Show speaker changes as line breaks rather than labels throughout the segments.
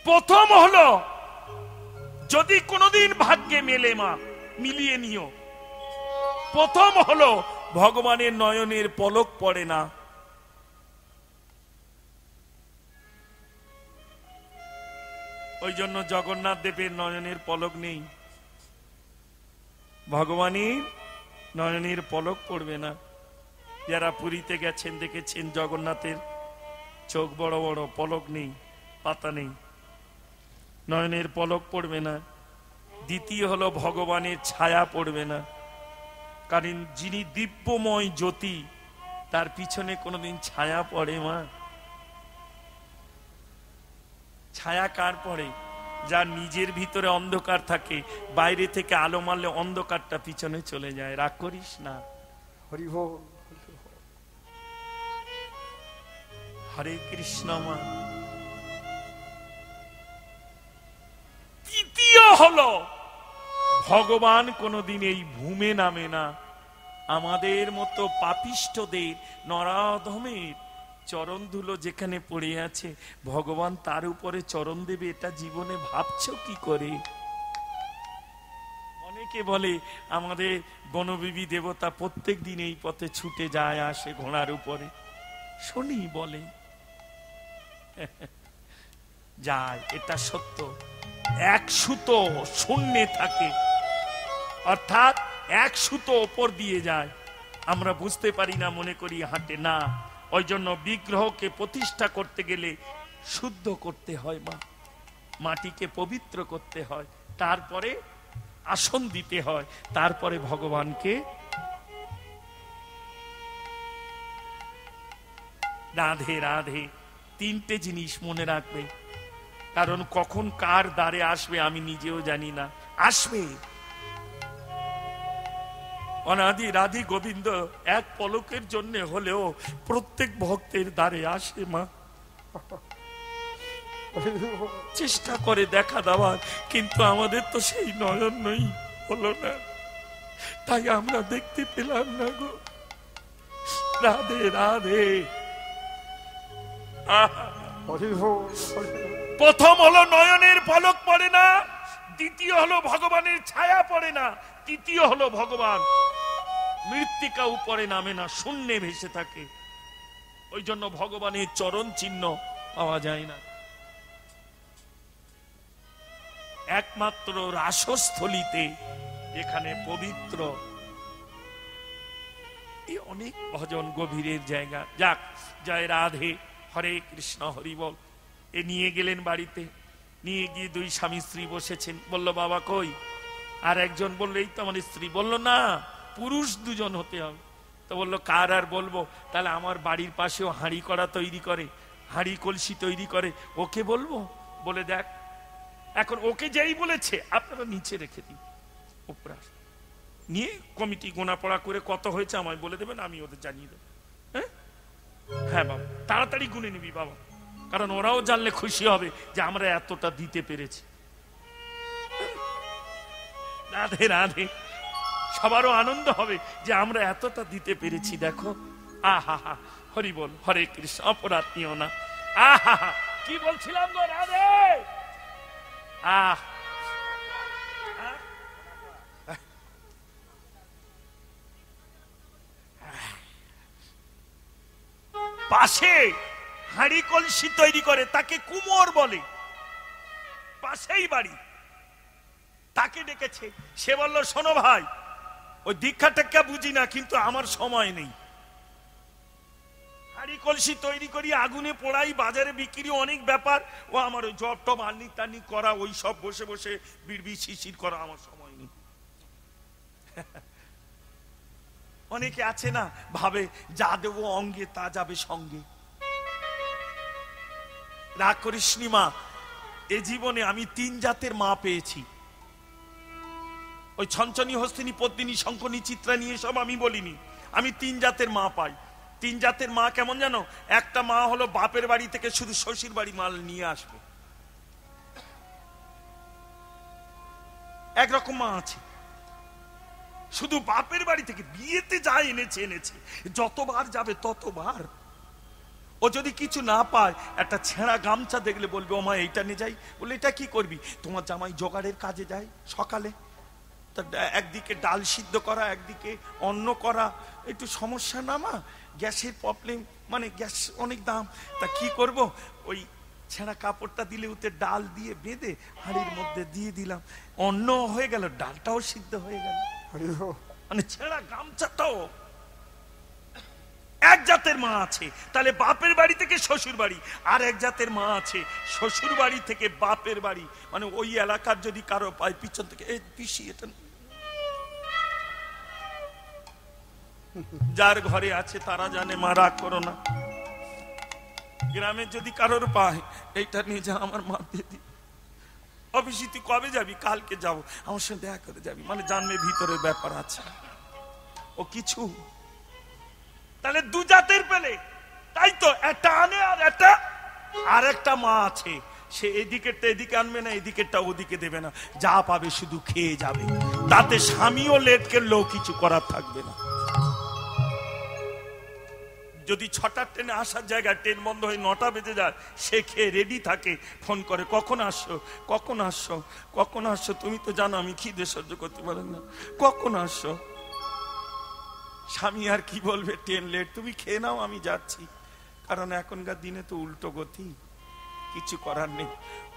প্রথম হলো যদি কোনোদিন ভাগ্যে মেলে মা মিলিয়ে নিও, প্রথম হলো ভগবানের নয়নের পলক পড়ে না। ওই জন্য জগন্নাথ দেবের নয়নের পলক নেই, ভগবানের নয়নের পলক পড়বে না। যারা পুরীতে গেছেন দেখেছেন জগন্নাথের চোখ বড় বড়, পলক নেই, পাতা নেই, নয়নের পলক পড়বে না। দ্বিতীয় হলো ভগবানের ছায়া পড়বে না, কারণ যিনি দিব্যময় জ্যোতি তার পিছনে কোনোদিন ছায়া পড়ে মা? ছায়া কার পড়ে? যার নিজের ভিতরে অন্ধকার থাকে, বাইরে থেকে আলো মারলে অন্ধকারটা পিছনে চলে যায়। রাগ করিস না।
হরি বল।
হরে কৃষ্ণ মা। তৃতীয় হলো ভগবান কোনদিন এই ভূমে নামে না। আমাদের মতো পাপিষ্ঠদের নরাধমের চরণ ধুলো যেখানে পড়ে আছে, ভগবান তার উপরে চরণ দেবে এটা জীবনে ভাবছো কি করে? অনেকে বলে আমাদের বনবিবি দেবতা প্রত্যেক দিন এই পথে ছুটে যায় আসে ঘোড়ার উপরে, শুনি বলে যায়, এটা সত্য। এক সুতো শূন্যে থাকে, অর্থাৎ এক সুতো ওপর দিয়ে যায়, আমরা বুঝতে পারি না, মনে করি হাঁটে না। ওই জন্য বিগ্রহকে প্রতিষ্ঠা করতে গেলে শুদ্ধ করতে হয় মা, মাটিকে পবিত্র করতে হয়, তারপরে আসন দিতে হয়, তারপরে ভগবানকে। রাধে রাধে। তিনটে জিনিস মনে রাখবে, কারণ কখন কার দ্বারে আসবে আমি নিজেও জানি না, আসবে। অনাদি রাধি গোবিন্দ এক পলকের জন্য হলেও প্রত্যেক ভক্তের দ্বারে আসে মা, চেষ্টা করে দেখা দেওয়ার, কিন্তু আমাদের তো সেই নয়ন নই, হলো না, তাই আমরা দেখতে পেলাম না গো। রাধে রাধে। প্রথম হলো নয়নের পলক পড়ে না, দ্বিতীয় হলো ভগবানের ছায়া পড়ে না, তৃতীয় হলো ভগবান মৃত্তিকা উপরে নামে না, শূন্যে ভেসে থাকে। ওই জন্য ভগবানের চরণ চিহ্ন পাওয়া যায় না। একমাত্র রাসস্থলিতে যেখানে পবিত্র, এই অনেক ভজন গভীরের জায়গা। যাক, জয় রাধে, হরে কৃষ্ণ, হরি বল। এ নিয়ে গেলেন বাড়িতে, নিয়ে গিয়ে দুই স্বামী স্ত্রী বসেছেন। বলল বাবা কই? আর একজন বলল এই তো আমার স্ত্রী। বলল না, পুরুষ দুজন হতে হবে। তো বলল কার আর বলবো? তাহলে আমার বাড়ির পাশেও হাঁড়ি কড়া তৈরি করে, হাঁড়ি কলসি তৈরি করে, ওকে বলবো? বলে দেখ, এখন ওকে যেই বলেছে আপনারা নিচে রেখে দিন, উপরে নিয়ে কমিটি গোনা পড়া করে কত হয়েছে আমায় বলে দেবেন, আমি ওদের জানিয়ে দেবো। হ্যাঁ হ্যাঁ বাবা, তাড়াতাড়ি গুনে নিবি বাবা, কারণ ওরাও জানলে খুশি হবে যে আমরা এতটা দিতে পেরেছি। রাধে রাধে। সবারও আনন্দ হবে যে আমরা এতটা দিতে পেরেছি। দেখো, আহা হা, হরি বল, হরে কৃষ্ণ। অপরাধ নিও না। আহা হা, কি বলছিলাম গো? রাধে। আহ পাশে হাঁড়ি কলসি তৈরি করে, তাকে কুমোর বলে, পাশেই বাড়ি। তাকে ডেকেছে, সে বলল শোনো ভাই, ওই দীক্ষা টেক্কা বুঝি না, কিন্তু আমার সময় নেই। হাঁড়ি কলসি তৈরি করি, আগুনে পোড়াই, বাজারে বিক্রি, অনেক ব্যাপার। ও আমার ওই জব টব আনি টানি করা, ওই সব বসে বসে বিড়বি শিশির করা, আমার সময় নেই। অনেকে আছে না, ভাবে যা দেবো অঙ্গে তা যাবে সঙ্গে। রাগ করিস নি মা, এ জীবনে আমি তিন জাতের মা পেয়েছি। ওই ছঞ্চনী, হস্তিনী, পদ্মিনী, শঙ্খনী, চিত্রানী এসব আমি বলিনি। আমি তিন জাতের মা পাই। তিন জাতের মা কেমন জানো? একটা মা হলো বাপের বাড়ি থেকে শুধু শ্বশুর বাড়ি মাল নিয়ে আসবে, একরকম মা আছে। শুধু বাপের বাড়ি থেকে বিয়েতে যা এনেছে এনেছে, যতবার যাবে ততবার। ও যদি কিছু না পায়, একটা ছেঁড়া গামছা দেখলে বলবে ও মা এইটা নিয়ে যাই। বলে এটা কি করবি? তোমার জামাই জোগাড়ের কাজে যায় সকালে, একদিকে ডাল সিদ্ধ করা, একদিকে অন্ন করা, একটু সমস্যা না মা, গ্যাসের প্রবলেম, মানে গ্যাস অনেক দাম, তা কি করব? ওই ছেঁড়া কাপড়টা দিলে ওতে ডাল দিয়ে বেঁধে হাঁড়ির মধ্যে দিয়ে দিলাম, অন্ন হয়ে গেল, ডালটাও সিদ্ধ হয়ে গেল। মানে ছেঁড়া গামছাটাও। এক জাতের মা আছে, তাহলে বাপের বাড়ি থেকে শ্বশুর বাড়ি, আর এক জাতের মা আছে শ্বশুর বাড়ি থেকে বাপের বাড়ি। মানে ওই এলাকার যদি কারো পায় পিছন থেকে, এই পিসি এটা, যার ঘরে আছে তারা জানে, মা রাগ করো না। গ্রামে যদি কারোর পায়, এইটা নিয়ে যা, আমার মা দিয়ে দি। অফিসে তুই কবে যাবি? কালকে যাবো, আমার সঙ্গে দেখা করে যাবি। মানে জানবে ভিতরের ব্যাপার আছে ও কিছু। তাহলে দু জাতের পেলে, তাই তো একটা আনে আর একটা, আর একটা মা আছে সে এদিকেরটা এদিকে আনবে না, এদিকেরটা ওদিকে দেবে না, যা পাবে শুধু খেয়ে যাবে, তাতে স্বামীও লেট করলেও কিছু করার থাকবে না। যদি 6টার ট্রেনে আসার জায়গায় ট্রেন বন্ধ হয়ে 9টা বেজে যায়, সে খেয়ে রেডি থাকে, ফোন করে কখন আসছো, কখন আসছো, কখন আসছো, তুমি তো জানো আমি খিদে সহ্য করতে পারেন না, কখন আসছো। স্বামী আর কি বলবে, ট্রেন লেট, তুমি খেয়ে নাও আমি যাচ্ছি। কারণ এখনকার দিনে তো উল্টো গতি, কিছু করার নেই।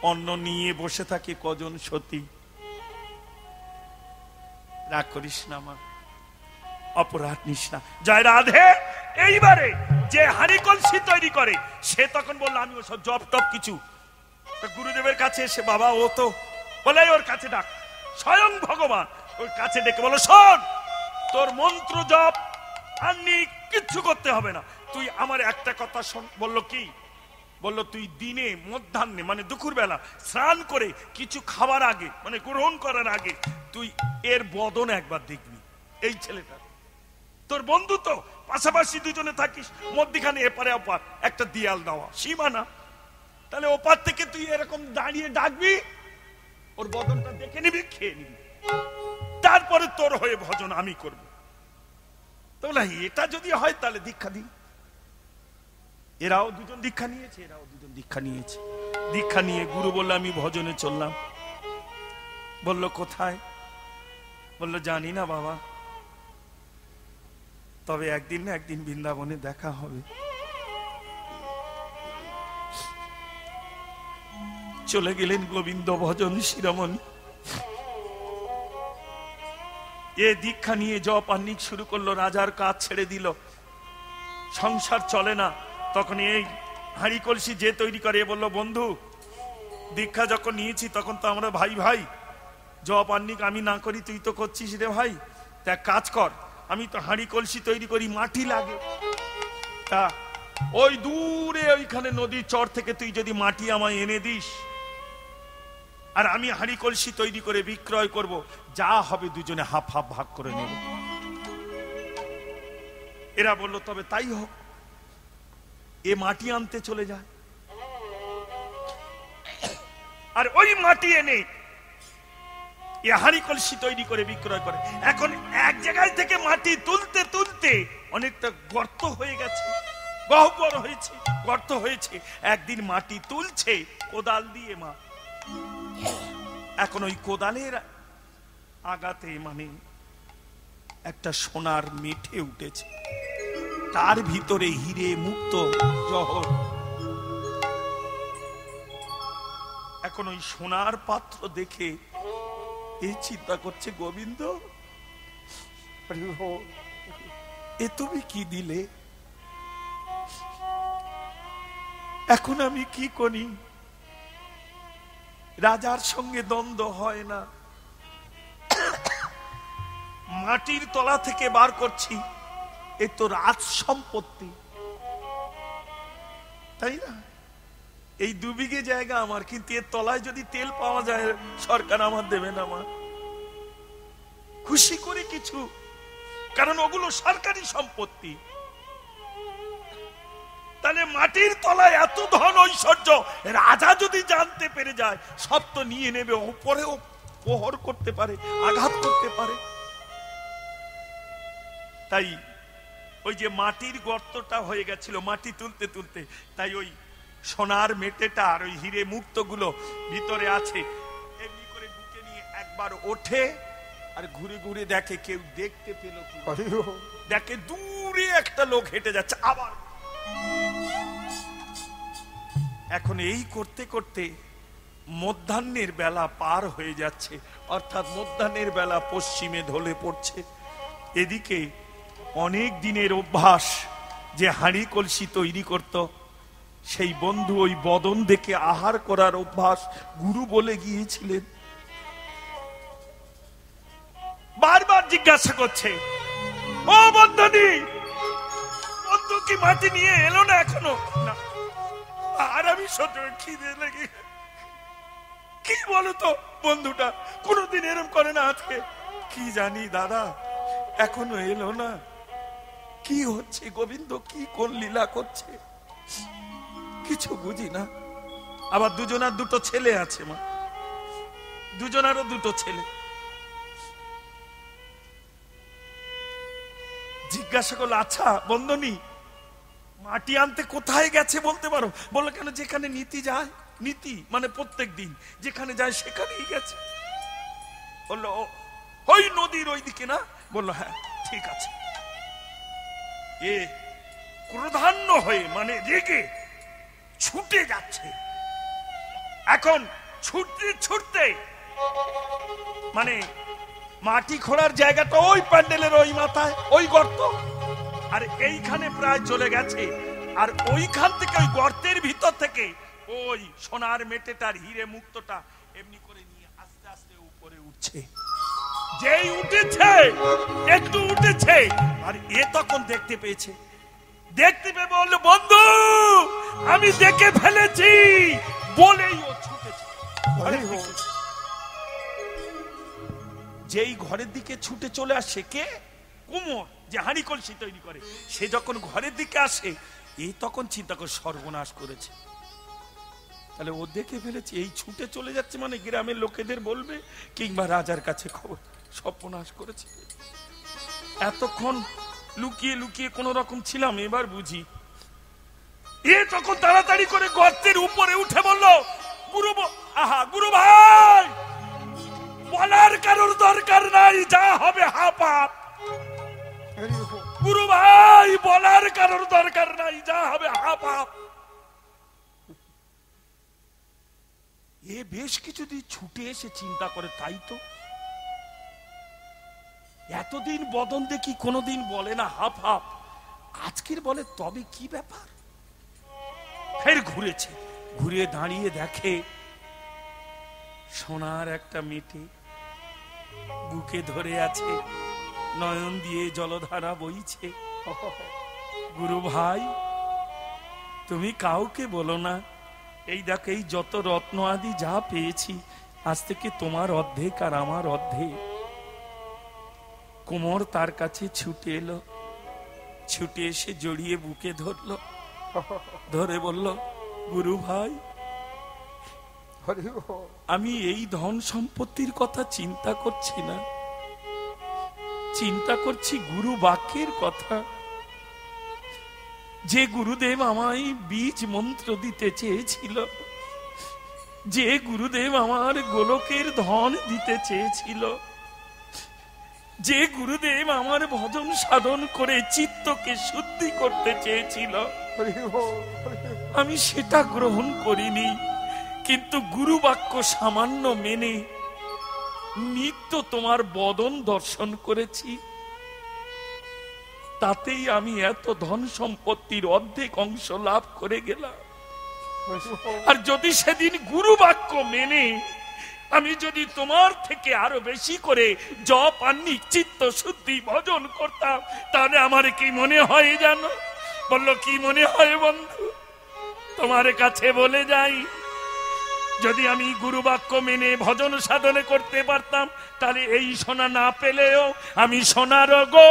অন্ন নিয়ে বসে থাকে কজন সতী। রাগ করিস না মা, অপরাধ নিস না। জয় রাধে। এইবারে যে হাঁড়ি কলসি তৈরি করে সে তখন বললো আমি ওসব জব টপ কিছু। গুরুদেবের কাছে এসে, বাবা ও তো বলে, ওর কাছে ডাক, স্বয়ং ভগবান ওর কাছে ডেকে বলো, শোন তোর মন্ত্র জপ আননি কিচ্ছু করতে হবে না, তুই আমার একটা কথা শোন। বললো কি? বললো তুই দিনে মধ্যাহ্নে মানে দুপুর বেলা স্নান করে কিছু খাবার আগে, মানে গ্রহণ করার আগে তুই এর বদন একবার দেখবি। এই ছেলেটা তোর বন্ধু, তো পাশাপাশি দুজনে থাকিস, মধ্যখানে এপারে ওপার একটা দেয়াল দেওয়া সীমানা, তাহলে ওপার থেকে তুই এরকম দাঁড়িয়ে ডাকবি, ওর বদনটা দেখে নিবি, খেয়ে নিবি, তারপরে তোর হয়ে ভজন আমি করব। তাহলে এটা যদি হয় তাহলে দীক্ষা দিই। এরাও দুজন দীক্ষা নিয়েছে, এরাও দুজন দীক্ষা নিয়েছে। দীক্ষা নিয়ে গুরু বললো আমি ভজনে চললাম। বলল কোথায়? বলল জানি না বাবা, তবে একদিন না একদিন বৃন্দাবনে দেখা হবে। চলে গেলেন গোবিন্দ ভজন শিরোমণি। এ দীক্ষা নিয়ে জপ আহ্নিক শুরু করলো, রাজার কাজ ছেড়ে দিল, সংসার চলে না। তখন এই হাঁড়ি কলসি যে তৈরি করে, বলল বন্ধু দীক্ষা যখন নিয়েছি তখন তো আমরা ভাই ভাই, জপ আহ্নিক আমি না করি তুই তো করছিস রে ভাই, তা কাজ কর, আমি তো হাঁড়ি কলসি তৈরি করি, মাটি লাগে, তা ওই দূরে ওইখানে নদীর চর থেকে তুই যদি মাটি আমায় এনে দিস, আর আমি হাঁড়ি কলসি তৈরি করে বিক্রয় করব, যা হবে দুজনে হাফ হাফ ভাগ করে নেব। এরা বলল তবে তাই হোক। এ মাটি আনতে চলে যায়, আর ওই মাটি এনে এ হাঁড়ি কলসি তৈরি করে বিক্রয় করে। এখন এক জায়গায় থেকে মাটি তুলতে তুলতে অনেকটা গর্ত হয়ে গেছে, গহ্বর হয়েছে, গর্ত হয়েছে। একদিন মাটি তুলছে কোদাল দিয়ে মা, এখন ওই কোদালের আগাতে মানে একটা সোনার মেঠে উঠেছে, তার ভিতরে হিরে মুক্ত জহর। এখন ওই সোনার পাত্র দেখে এই চিন্তা করছে, গোবিন্দ এ তুমি কি দিলে, এখন আমি কি করি? রাজার সঙ্গে দ্বন্দ্ব হয় না, মাটির তলা থেকে বার করছি, এ তো রাজ সম্পত্তি, তাই না? এই 2 বিঘে জায়গা আমার, কিন্তু এর তলায় যদি তেল পাওয়া যায় সরকার আমার দেবে না। আমার খুশি করে কিছু, কারণ ওগুলো সরকারি সম্পত্তি। তাহলে মাটির তলায় এত ধন ঐশ্বর্য রাজা যদি জানতে পেরে যায়, সব তো নিয়ে নেবে, উপরেও প্রহর করতে পারে, আঘাত করতে পারে। তাই ওই যে মাটির গর্তটা হয়ে গেছিল মাটি তুলতে তুলতে, তাই ওই সোনার মেটেটা আর ওই হিরে মুক্তগুলো ভিতরে আছে। এমনি করে বুকে নিয়ে একবার ওঠে আর ঘুরে ঘুরে দেখে কেউ দেখতে পেল কি, দেখে দূরে একটা লোক হেঁটে যাচ্ছে। আবার এখন এই করতে করতে মধ্যাহ্নের বেলা পার হয়ে যাচ্ছে, অর্থাৎ মধ্যাহ্নের বেলা পশ্চিমে ঢলে পড়ছে। এদিকে অনেক দিনের অভ্যাস যে হাঁড়ি কলসি তৈরি করত, সেই বন্ধু ওই বদন দেখে আহার করার অভ্যাস গুরু বলে গিয়েছিলেন। বারবার জিজ্ঞাসা করছে, ও বন্ধনী, বন্ধু কি মাটি নিয়ে এলো না এখনো? না। আর আমি সত্য খিদে লেগে, কি বলতো বন্ধুটা কোনদিন এরম করে না, আজকে কি জানি দাদা এখনো এলো না। কি হচ্ছে গোবিন্দ, কি কোন লীলা করছে কিছু বুঝি না। আবার দুজনার দুটো ছেলে আছে, মা দুজনারও দুটো ছেলে। জিজ্ঞাসা করলো, আচ্ছা বন্ধনী মাটি আনতে কোথায় গেছে বলতে পারো? বললো, কেন যেখানে নীতি যায়, নীতি মানে প্রত্যেক দিন যেখানে যায় সেখানেই গেছে। বললো ওই নদীর ওই দিকে না? বললো হ্যাঁ ঠিক আছে। এ ক্রোধান্য হয়ে মানে রেগে ছুটে যাচ্ছে। এখন ছুটতে ছুটতে মানে মাটি খোঁড়ার জায়গাটা ওই প্যান্ডেলের ওই মাথায় ওই গর্ত, আর এইখানে প্রায় চলে গেছে। আর ওইখান থেকে ওই গর্তের ভিতর থেকে ওই সোনার মেটেটার হিরে মুক্তটা এমনি করে নিয়ে আস্তে আস্তে উপরে উঠছে। যেই উঠেছে একটু উঠেছে আর এ তখন দেখতে পেয়েছে। দেখতে পেয়ে বলল, বন্ধু আমি দেখে ফেলেছি, বলেই ও ছুটেছে। যেই ঘরের দিকে ছুটে চলে আসে কে? কুমোর, যে হাঁড়ি কলসি তৈরি করে। সে যখন ঘরের দিকে আসে, এই তখন চিন্তা করে সর্বনাশ করেছে। তাহলে ও দেখে ফেলেছে, এই ছুটে চলে যাচ্ছে মানে গ্রামের লোকেদের বলবে কিংবা রাজার কাছে খবর, সর্বনাশ করেছে। এতক্ষণ লুকিয়ে লুকিয়ে কোন রকম ছিলাম, এবার বুঝি। এ তখন তাড়াতাড়ি করে গর্তের উপরে উঠে বলল, গুরু ভাই বলার কারোর দরকার নাই, যা হবে হাপাপ। গুরু ভাই বলার কারোর দরকার নাই, যা হবে হাপাপ। এ বেশ কিছুদিন ছুটে এসে চিন্তা করে, তাই তো এতদিন বদন দেখি কোনদিন বলে না হাফ হাফ, আজকের বলে তবে কি ব্যাপার। ফের ঘুরেছে, ঘুরে দাঁড়িয়ে দেখে সোনার একটা মেটে বুকে ধরে আছে, নয়ন দিয়ে জলধারা বইছে। গুরু ভাই তুমি কাউকে বলো না, এই দেখো এই যত রত্ন আদি যা পেয়েছি আজ থেকে তোমার অর্ধেক আর আমার অর্ধেক। কুমোর তার কাছে ছুটে এলো, ছুটে এসে জড়িয়ে বুকে ধরলো, ধরে বলল, গুরু ভাই আমি এই ধন সম্পত্তির কথা চিন্তা করছি না, চিন্তা করছি গুরু বাক্যের কথা। যে গুরুদেব আমায় বীজ মন্ত্র দিতে চেয়েছিল, যে গুরুদেব আমার গোলকের ধন দিতে চেয়েছিল, যে গুরুদেব আমার ভজন সাধন করে চিত্তকে শুদ্ধি করতে চেয়েছিল, আমি সেটা গ্রহণ করিনি। কিন্তু গুরু বাক্য সামান্য মেনে নিত্য তোমার বদন দর্শন করেছি, তাতেই আমি এত ধন সম্পত্তির অর্ধেক অংশ লাভ করে গেলাম। আর যদি সেদিন গুরু বাক্য মেনে আমি যদি তোমার থেকে আরো বেশি করে জপ আর চিত্ত শুদ্ধি ভজন করতাম, তাহলে আমার কি মনে হয় জানো? বললো, কি মনে হয় বন্ধু? তোমার কাছে বলে যাই, যদি আমি গুরু বাক্য মেনে ভজন সাধনে করতে পারতাম, তাহলে এই সোনা না পেলেও আমি সোনার গো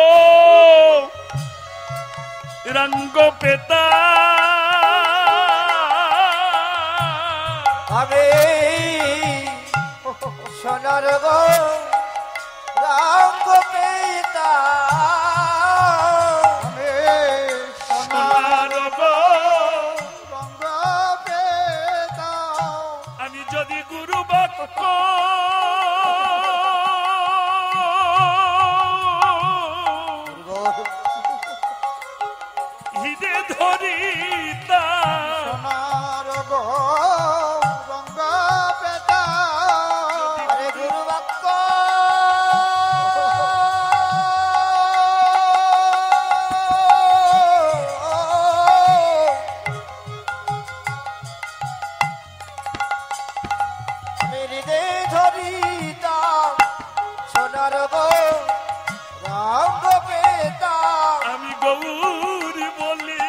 রঙ্গ পেতা,
আমি সোনার গো রঙ্গ পেতা, আমি
হরি গুরু বাক্য হিরে ধরিতা
সোনার গৌরঙ্গ পেতা হরে গুরু বাক্য হৃদয় ধরিতা সোনার গৌরঙ্গ পেতা
আমি গৌর বলে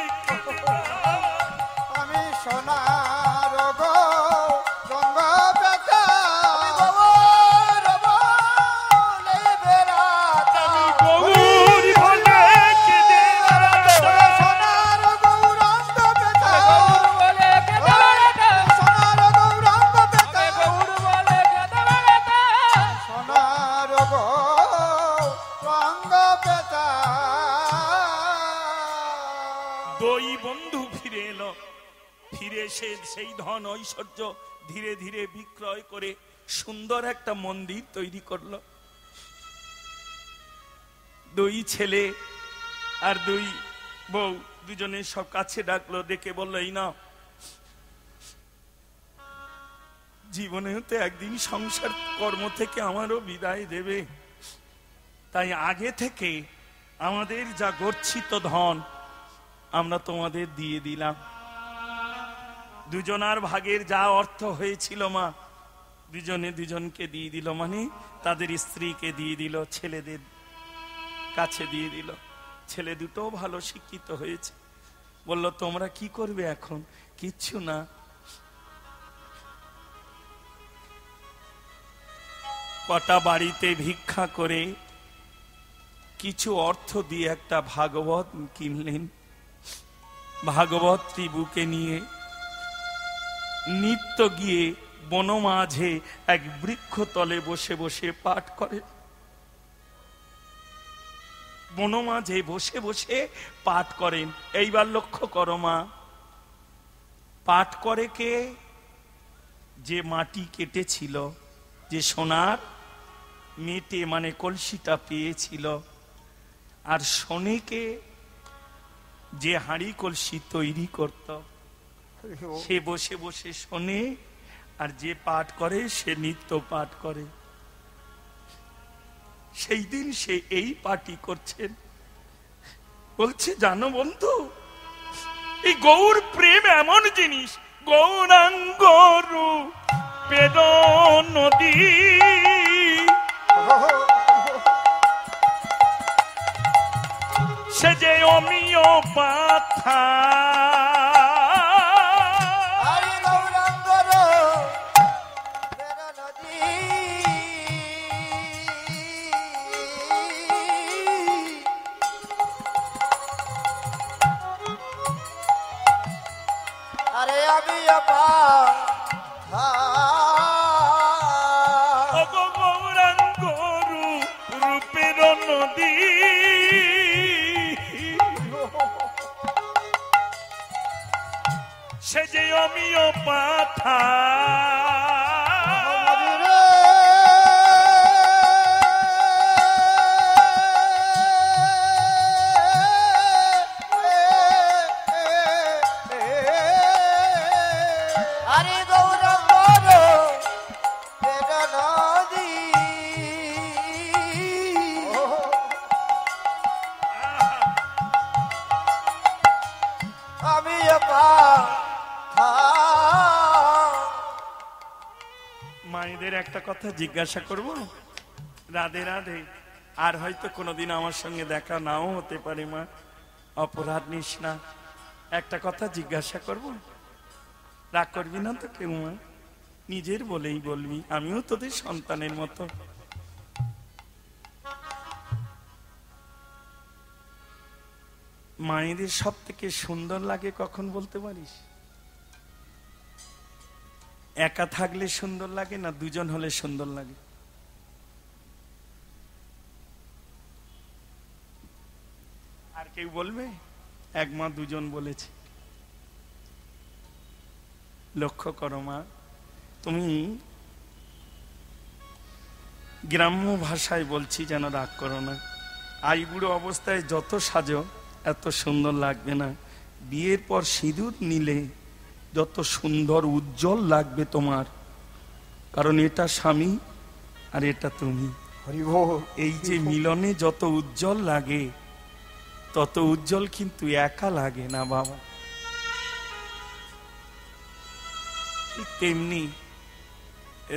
আমি সোনার গৌরঙ্গ পেতা আমি গৌর বলে বেড়াতা
আমি গৌর বলে কেঁদে বেড়াতাম।
সোনার গৌরঙ্গ পেতা সোনার গৌরঙ্গ পেতা সোনার গৌরঙ্গ পেতা
দুই বন্ধু ফিরে এলো, ফিরে এসে সেই ধন ঐশ্বর্য ধীরে ধীরে বিক্রয় করে সুন্দর একটা মন্দির তৈরি করলো। দুই ছেলে আর দুই বউ দুজনে সব কাছে ডাকলো, ডেকে বললো, এই না জীবনে তো একদিন সংসার কর্ম থেকে আমারও বিদায় দেবে, তাই আগে থেকে আমাদের যা গচ্ছিত ধন আমরা তোমাদের দিয়ে দিলাম। দুজনার ভাগের যা অর্থ হয়েছিল মা দুজনে দুজনকে দিয়ে দিল, মানে তাদের স্ত্রীকে দিয়ে দিল, ছেলেদের কাছে দিয়ে দিল। ছেলে দুটো ভালো শিক্ষিত হয়েছে। বলল, তোমরা কি করবে এখন? কিচ্ছু না, কটা বাড়িতে ভিক্ষা করে কিছু অর্থ দিয়ে একটা ভাগবত কিনলেন। ভাগবতটি বুকে নিয়ে নিত্য গিয়ে বন মাঝে এক বৃক্ষ তলে বসে বসে পাঠ করে। বন মাঝে বসে বসে পাঠ করেন। এইবার লক্ষ্য করো মা, পাঠ করে কে? যে মাটি কেটেছিল, যে সোনার মেটে মানে কলসিটা পেয়েছিল, আর শোনেকে যে হাঁড়ি কলসি তৈরি করত, সে বসে বসে শোনে, আর যে পাঠ করে সে নিত্য পাঠ করে। সেই দিন সে এই পাঠই করছেন। বলছে, জানো বন্ধু, এই গৌর প্রেম এমন জিনিস, গৌরাঙ্গ রূপের নদী সে যে অমিয় পাথা
হরি গৌরাঙ্গ রূপের নদী আরে আমি
গৌরাঙ্গ রূপের নদী সে যে অমিয় পাথা
হরি গৌরাঙ্গ রূপের নদী আমি
মায়েদের একটা কথা জিজ্ঞাসা করব, রাধে রাধে। আর হয়তো কোনোদিন আমার সঙ্গে দেখা নাও হতে পারে মা, অপরাধ নিস না। একটা কথা জিজ্ঞাসা করব, রাগ করবি না তো কেউ মা? নিজের বলেই বলবি, আমিও তোদের সন্তানের মতো। মায়েদের সব থেকে সুন্দর লাগে কখন বলতে পারিস? একা থাকলে সুন্দর লাগে না দুজন হলে সুন্দর লাগে? আর কেউ বলবে? এক মা দুজন বলেছে। লক্ষ্য করো মা, তুমি গ্রাম্য ভাষায় বলছি, যেন রাগ করো না, আইবুড়ো অবস্থায় যত সাজো এত সুন্দর লাগবে না। বিয়ের পর সিঁদুর নিলে যত সুন্দর উজ্জ্বল লাগবে তোমার, কারণ এটা স্বামী আর এটা তুমি।
হরি বল।
এই যে মিলনে যত উজ্জ্বল লাগে তত উজ্জ্বল কিন্তু একা লাগে না বাবা। ঠিক তেমনি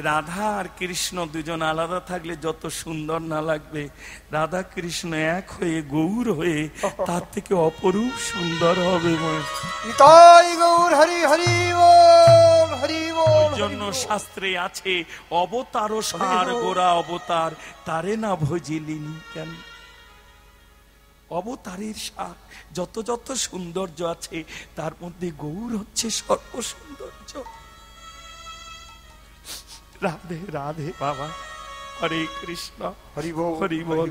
রাধা আর কৃষ্ণ দুজন আলাদা থাকলে যত সুন্দর না লাগবে, রাধা কৃষ্ণ এক হয়ে গৌর হয়ে তার থেকে অপরূপ সুন্দর হবে মা।
নিতাই গৌর হরি হরি বল, হরি বল।
ওই জন্য শাস্ত্রে আছে, অবতার সার গোরা অবতার, তারে না ভজিলিনি কেন। অবতারের সার যত যত সৌন্দর্য আছে তার মধ্যে গৌর হচ্ছে সর্বসৌন্দর্য। রাধে রাধে বাবা, হরে কৃষ্ণ,
হরি বল,
হরি বল।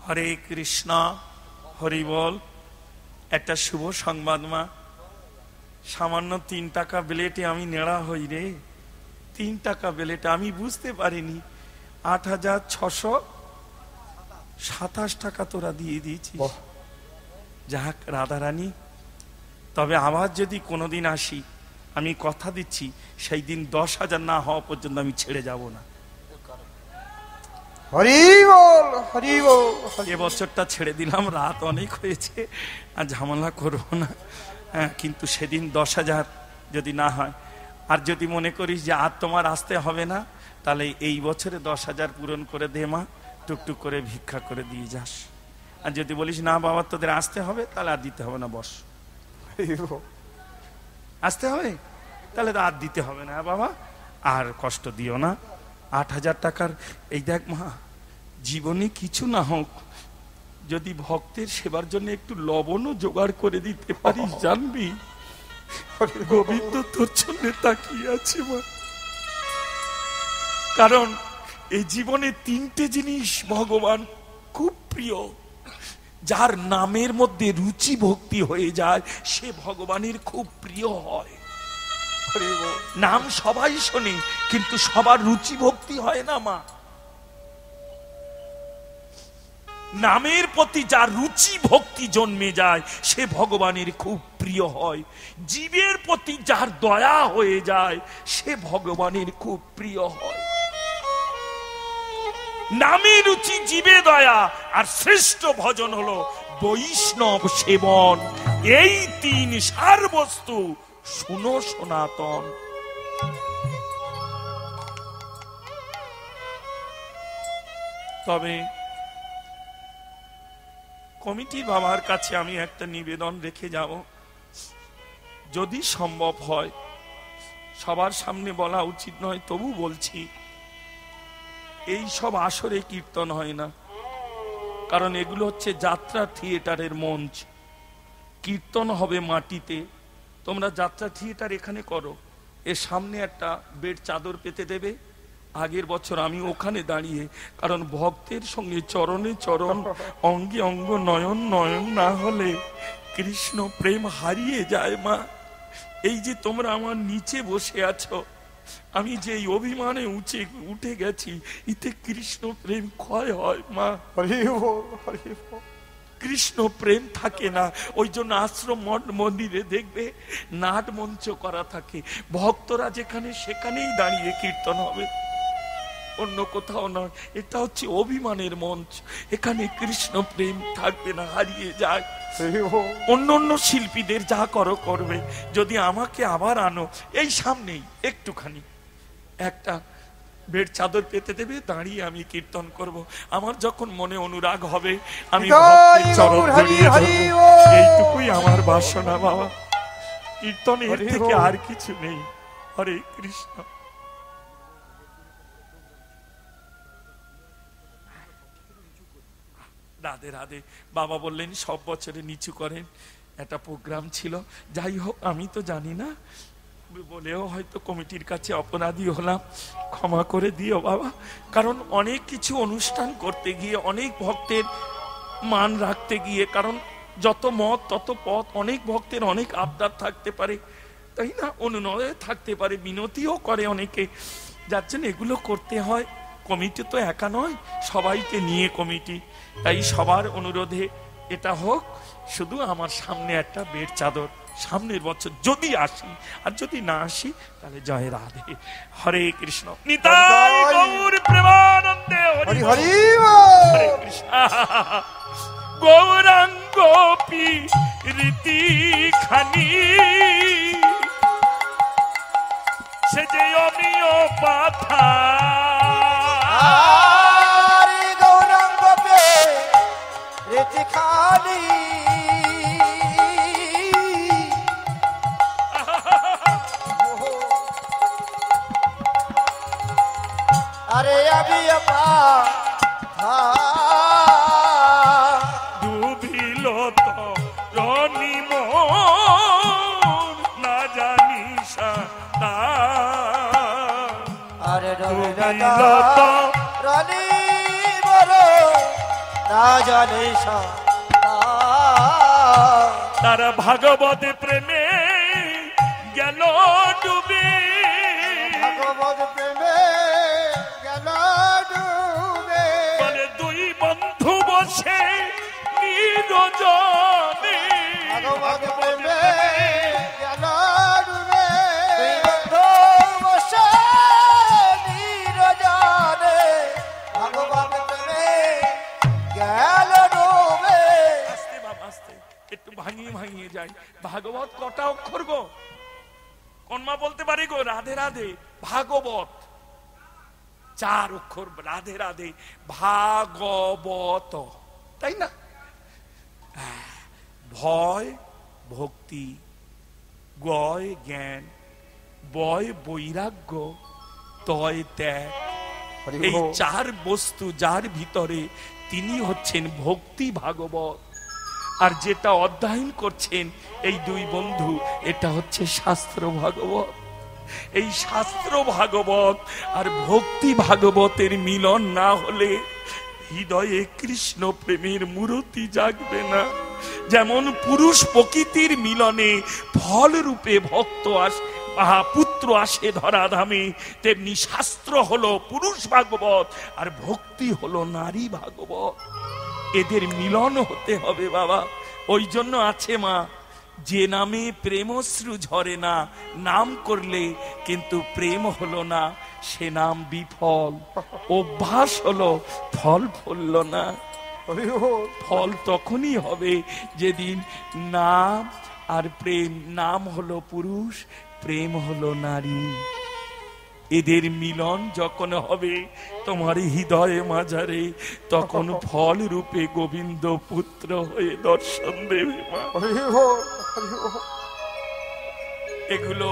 হরে কৃষ্ণ, হরি বল। একটা শুভ সংবাদ মা, সামান্য 3 টাকা বেলেটে আমি নেড়া হই রে। 3 টাকা বেলেটে আমি বুঝতে পারিনি 8,627 টাকা তোরা দিয়ে দিয়েছিস। যাক রাধারানী, তবে আবার যদি কোনোদিন আসি, আমি কথা দিচ্ছি সেই দিন 10,000 না হওয়া পর্যন্ত আমি ছেড়ে যাব না।
হরি বল, হরি বল।
এবছরটা ছেড়ে দিলাম, রাত অনেক হয়েছে, আর ঝামেলা করবো না। হ্যাঁ, কিন্তু সেদিন 10,000 যদি না হয়, আর যদি মনে করিস যে আর তোমার আসতে হবে না, তাহলে এই বছরে 10,000 পূরণ করে দে মা, টুকটুক করে ভিক্ষা করে দিয়ে যাস। আর যদি বলিস না বাবা তোদের আসতে হবে, তাহলে আর দিতে হবে না, বস। আসতে হবে তাহলে তো আর দিতে হবে না বাবা, আর কষ্ট দিও না। 8,000 টাকার এই দেখ মা, জীবনে কিছু না হোক, যদি ভক্তের সেবার জন্য একটু লবণও জোগাড় করে দিতে পারিস, জানবি গোবিন্দ তোর জন্য তাকিয়ে আছে মা। কারণ এই জীবনে 3টে জিনিস ভগবান খুব প্রিয়। যার নামের মধ্যে রুচি ভক্তি হয়ে যায় সে ভগবানের খুব প্রিয় হয়। নাম সবাই শোনে, কিন্তু সবার রুচি ভক্তি হয় না মা। নামের প্রতি যার রুচি ভক্তি জন্মে যায় সে ভগবানের খুব প্রিয় হয়। জীবের প্রতি যার দয়া হয়ে যায় সে ভগবানের খুব প্রিয় হয়। নামে রুচি, জীবে দয়া, আর শ্রেষ্ঠ ভজন হলো বৈষ্ণব সেবন। এই 3 সার বস্তু শুনো সনাতন। তবে কমিটির বাবার কাছে আমি একটা নিবেদন রেখে যাব, যদি সম্ভব হয়, সবার সামনে বলা উচিত নয়, তবু বলছি, এই সব আসরে কীর্তন হয় না, কারণ এগুলো হচ্ছে যাত্রা থিয়েটারের মঞ্চ। কীর্তন হবে মাটিতে। তোমরা যাত্রা থিয়েটার এখানে করো, এর সামনে একটা বেড চাদর পেতে দেবে। আগের বছর আমি ওখানে দাঁড়িয়ে, কারণ ভক্তের সঙ্গে চরণে চরণ, অঙ্গে অঙ্গ, নয়ন নয়ন না হলে কৃষ্ণ প্রেম হারিয়ে যায় মা। এই যে তোমরা আমার নিচে বসে আছো, আমি যে অভিমানে উঠে গেছি, এতে কৃষ্ণ প্রেম ক্ষয় হয় মা। কৃষ্ণ প্রেম থাকে না। ওই জন্য আশ্রম মঠ মন্দিরে দেখবে নাট মঞ্চ করা থাকে, ভক্তরা যেখানে সেখানেই দাঁড়িয়ে কীর্তন হবে, অন্য কোথাও নয়। এটা হচ্ছে অভিমানের মঞ্চ, এখানে কৃষ্ণ প্রেম থাকবে না, হারিয়ে যায়। অন্য অন্য শিল্পীদের যা করো করবে, যদি আমাকে আবার আনো, এই সামনেই একটুখানি একটা বেড চাদর পেতে দেবে, দাঁড়িয়ে আমি কীর্তন করব। আমার যখন মনে অনুরাগ হবে আমি ভক্তের চরণ ধরিয়ে ধরব। এইটুকুই আমার বাসনা বাবা, কীর্তন এর থেকে আর কিছু নেই। হরে কৃষ্ণ। রাধে রাধে। বাবা বললেন সব বছরে নিচু করেন, একটা প্রোগ্রাম ছিল। যাই হোক, আমি তো জানি না, বলেও হয়তো কমিটির কাছে অপরাধী হলাম, ক্ষমা করে দিও বাবা। কারণ অনেক কিছু অনুষ্ঠান করতে গিয়ে, অনেক ভক্তের মান রাখতে গিয়ে, কারণ যত মত তত পথ, অনেক ভক্তের অনেক আবদার থাকতে পারে, তাই না, অনুনয় থাকতে পারে, বিনতিও করে অনেকে, যার জন্য এগুলো করতে হয়। কমিটি তো একা নয়, সবাইকে নিয়ে কমিটি, তাই সবার অনুরোধে এটা হোক। শুধু আমার সামনে একটা বেড চাদর, সামনের বছর যদি আসি, আর যদি না আসি তাহলে জয় রাধে। হরে কৃষ্ণ, নিতাই গৌর প্রেমানন্দে হরি হরি হরে কৃষ্ণ। গৌরাঙ্গ পি রীতি খানি সে যে অমিয় পাথা,
গৌরাঙ্গ পে রীতি খানি আরে আমি
ডুবিল তো রনিম না জানি
আরে
ডুবিল তো
রানী বলো না জানি
তারা ভাগবত প্রেমে গেল ডুবে,
ভগবত প্রেমে গেল ডুবে,
বলে দুই বন্ধু বসে নিরজনে,
ভগবত প্রেমে গেল ডুবে, দুই বন্ধু বসে নিরজনে, ভগবত প্রেমে গেল ডুবে।
আস্তে বাবা আস্তে, একটু ভাঙিয়ে ভাঙিয়ে যাই। ভাগবত কটা অক্ষর গো? কন্মা বলতে পারি গো? রাধে রাধে ভাগবত 4 অক্ষর, রাধে রাধে ভাগবত, তাই না? ভয় ভক্তি, গয় জ্ঞান, বয় বৈরাগ্য, তয় ত্যাগ, এই 4 বস্তু যার ভিতরে তিনি হচ্ছেন ভক্তি ভাগবত। আর যেটা অধ্যয়ন করছেন এই দুই বন্ধু, এটা হচ্ছে শাস্ত্র ভাগবত। এই শাস্ত্র ভাগবত আর ভক্তি ভাগবতের মিলন না হলে হৃদয়ে কৃষ্ণ প্রেমের মূর্তি জাগবে না। যেমন পুরুষ প্রকৃতির মিলনে ফল রূপে ভক্ত পুত্র আসে ধরাধামে, তেমনি শাস্ত্র হলো পুরুষ ভাগবত আর ভক্তি হলো নারী ভাগবত। এদের মিলন হতে হবে বাবা। ওই জন্য আছে মা, যে নামে প্রেমশ্রু ঝরে না, নাম করলে কিন্তু প্রেম হলো না, সে নাম বিফল। অভ্যাস হলো, ফল ফলল না। ফল তখনই হবে যেদিন নাম আর প্রেম, নাম হলো পুরুষ, প্রেম হলো নারী, এদের মিলন যখন হবে তোমার হৃদয়ে মাঝারে, তখন ফল রূপে গোবিন্দ পুত্র হয়ে দর্শন দেবে মা। এগুলো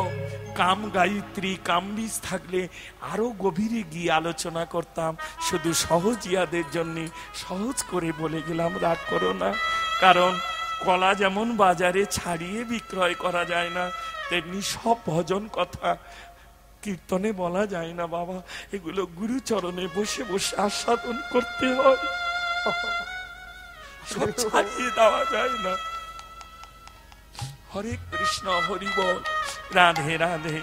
কাম গায়ত্রী কামবীজ থাকলে আরো গভীরে গিয়ে আলোচনা করতাম, শুধু সহজিয়াদের জন্য সহজ করে বলে গেলাম, রাগ করো না। কারণ কলা যেমন বাজারে ছাড়িয়ে বিক্রয় করা যায় না, তেমনি সব ভজন কথা কীর্তনে বলা যায় না বাবা। এগুলো গুরুচরণে বসে বসে আস্বাদন করতে হয়, সব ছাড়িয়ে দেওয়া যায় না। হরে কৃষ্ণ, হরি বল, রাধে রাধে।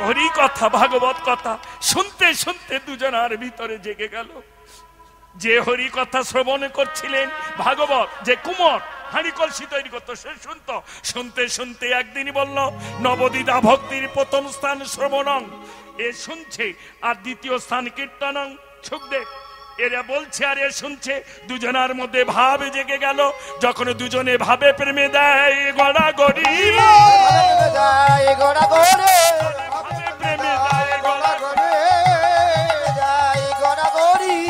হরি কথা, ভাগবত কথা শুনতে শুনতে দুজনার ভিতরে জেগে গেল। যে হরি কথা শ্রবণ করছিলেন, ভাগবত যে কুমোর হাঁড়ি কলসি তৈরি করতো, সে শুনতো। শুনতে শুনতে একদিনই বলল, নবদ্বিধা ভক্তির প্রথম স্থান শ্রবণং, এ শুনছে, আর দ্বিতীয় স্থান কীর্তনং সুখদেব। এরা বলছে আর এ শুনছে, দুজনার মধ্যে ভাব জেগে গেল। যখন দুজনে ভাবে প্রেমে দেয় গড়াগড়ি, প্রেমে দেয় গড়াগড়ি,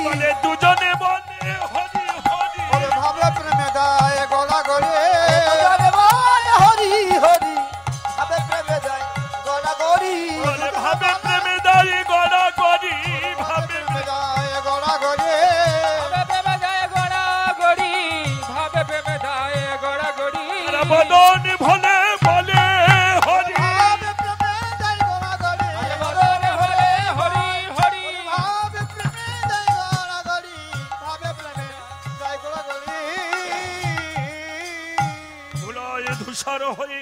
বলে দুজনে বলে হরি হরি,
ভাবে প্রেমে দেয় গড়াগড়ি, হরি হরি, ভাবে প্রেমে দেয় গড়াগড়ি,
ভাবে প্রেমে দেয় গড়াগড়ি, ভাবে বদন ভলে বলে হরি, ধূসর হয়ে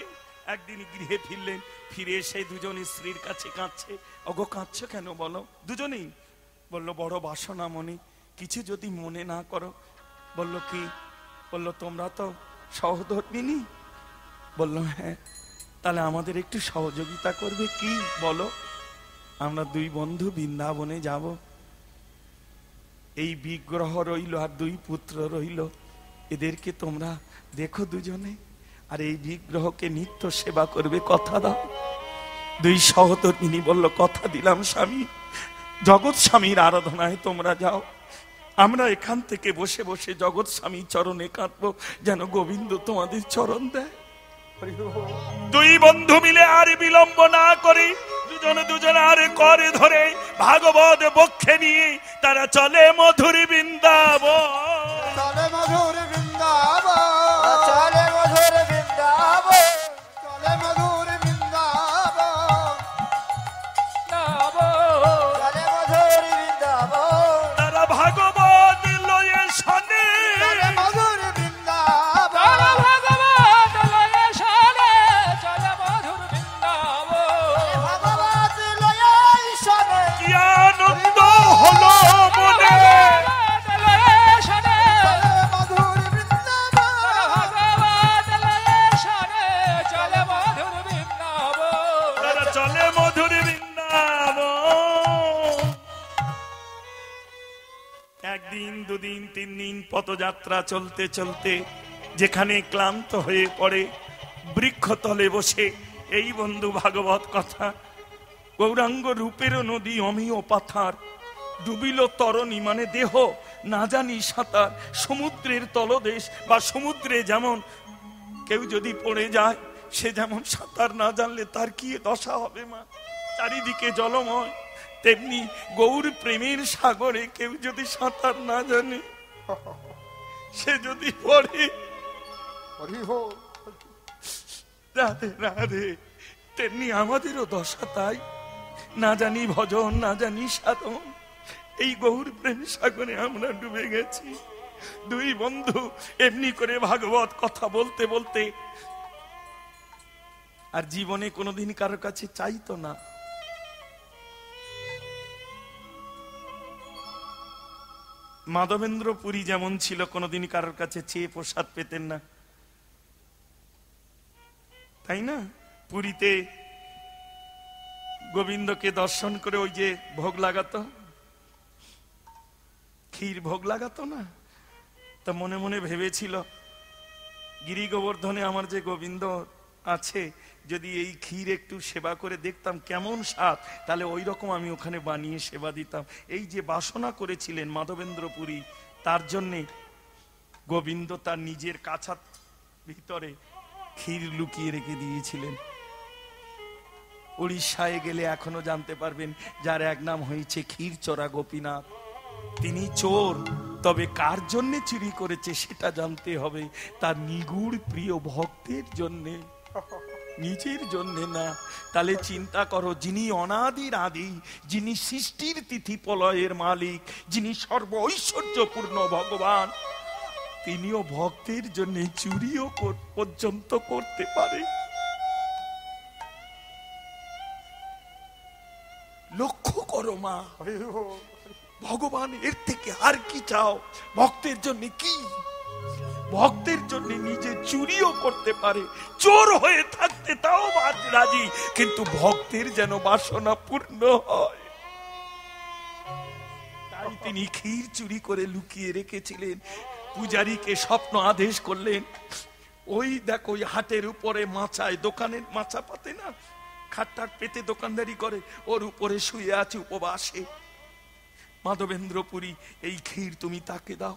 একদিন গৃহে ফিরলেন। ফিরে এসে দুজন স্ত্রীর কাছে কাঁদছে। ওগো কাঁদছো কেন বলো? দুজনেই বলল, বড় বাসনা মনে, কিছু যদি মনে না করো। বলল কি? বলল তোমরা তো সহধর্মিনী। বলল হ্যাঁ। তাহলে আমাদের একটু সহযোগিতা করবে কি বলো? আমরা দুই বন্ধু বৃন্দাবনে যাব। এই বিগ্রহ রইল আর দুই পুত্র রইল, এদেরকে তোমরা দেখো দুজনে, আর এই বিগ্রহকে নিত্য সেবা করবে, কথা দাও। দুই সহধর্মিনী বলল, কথা দিলাম স্বামী, জগৎ স্বামীর আরাধনায় তোমরা যাও, আমরা এখান থেকে বসে বসে জগৎ স্বামী চরণে কাঁদবো, যেন গোবিন্দ তোমাদের চরণ দেয়। দুই বন্ধু মিলে আর বিলম্ব না করে দুজনে আর করে ধরে ভাগবত বক্ষে নিয়ে তারা চলে মধুর বৃন্দাবন।
চলে মধুর বৃন্দাবন, চলে মধুর বৃন্দাবন, চলে মধুর বৃন্দাবন, চলে মধুর বৃন্দাবন।
তারা ভাগবত লয়ে শোনে,
চলে মধুর বৃন্দাবন,
ভগবত লয়ে শোনে, চলে মধুর বৃন্দাবন।
ভগবত লয়ে শোনে,
কি আনন্দ হলো মনে।
ভগবত লয়ে শোনে,
চলে মধুর বৃন্দাবন,
ভগবত লয়ে শোনে, চলে মধুর বৃন্দাবন।
তারা চলে মধুর বৃন্দাবন। একদিন দুদিন তিন দিন পদযাত্রা চলতে চলতে যেখানে ক্লান্ত হয়ে পড়ে বৃক্ষতলে বসে এই বন্ধু ভাগবত কথা, গৌরাঙ্গ রূপের নদী অমিয় পাথার, ডুবিল তরণী মানে দেহ না জানি সাঁতার, সমুদ্রের তলদেশ বা সমুদ্রে যেমন কেউ যদি পড়ে যায়, সে যেমন সাঁতার না জানলে তার কি দশা হবে মা, চারিদিকে জলময়, তেমনি গৌর প্রেমের সাগরে কেউ যদি সাঁতার না জানে, সে যদি পড়ে,
হরি বল।
রাধে রাধে, তেমনি আমাদেরও দশা তাই, না জানি ভজন না জানি সাধন, এই গৌর প্রেম সাগরে আমরা ডুবে গেছি। দুই বন্ধু এমনি করে ভাগবত কথা বলতে বলতে, আর জীবনে কোনোদিন কারোর কাছে চাইতো না। মাধবেন্দ্র পুরী যেমন ছিল, কোনোদিন কারোর কাছে চেয়ে প্রসাদ পেতেন না, তাই না? পুরীতে গোবিন্দকে দর্শন করে ওই যে ভোগ লাগাতো, ক্ষীর ভোগ লাগাতো না, তা মনে মনে ভেবেছিল, গিরি গোবর্ধনে আমার যে গোবিন্দ আছে, যদি এই ক্ষীর একটু সেবা করে দেখতাম কেমন স্বাদ, তাহলে ওই রকম আমি ওখানে বানিয়ে সেবা দিতাম। এই যে বাসনা করেছিলেন মাধবেন্দ্র পুরী, তার জন্যে গোবিন্দ তার নিজের কাছার ভিতরে ক্ষীর লুকিয়ে রেখে দিয়েছিলেন। উড়িষ্যায় গেলে এখনো জানতে পারবেন, যার এক নাম হয়েছে ক্ষীরচোরা গোপীনাথ। তিনি চোর, তবে কার জন্য চুরি করেছে সেটা জানতে হবে, তার নিগুড় প্রিয় ভক্তের জন্যে, নিজের জন্য না। তাহলে চিন্তা করো, যিনি অনাদির আদি, যিনি সৃষ্টির তিথি প্রলয়ের মালিক, যিনি সর্ব ঐশ্বর্যপূর্ণ ভগবান, তিনিও ভক্তের জন্য চুরিও পর্যন্ত করতে পারে। লক্ষ্য করো মা,
হরি বল।
ভগবান এর থেকে আর কি চাও? ভক্তের জন্য কি? ভক্তের জন্য নিজে চুরিও করতে পারে, চোর হয়ে থাকতে তাও রাজি, কিন্তু ভক্তের যেন বাসনা পূর্ণ হয়। তাই তিনি ক্ষীর চুরি করে লুকিয়ে রেখেছিলেন। পূজারীকে স্বপ্ন আদেশ করলেন, ওই দেখো ওই হাটের উপরে মাচায়, দোকানের মাচা পাতে না, খাট্টাট পেতে দোকানদারি করে, ওর উপরে শুয়ে আছে উপবাসে। মাধবেন্দ্র পুরী, এই ক্ষীর তুমি তাকে দাও।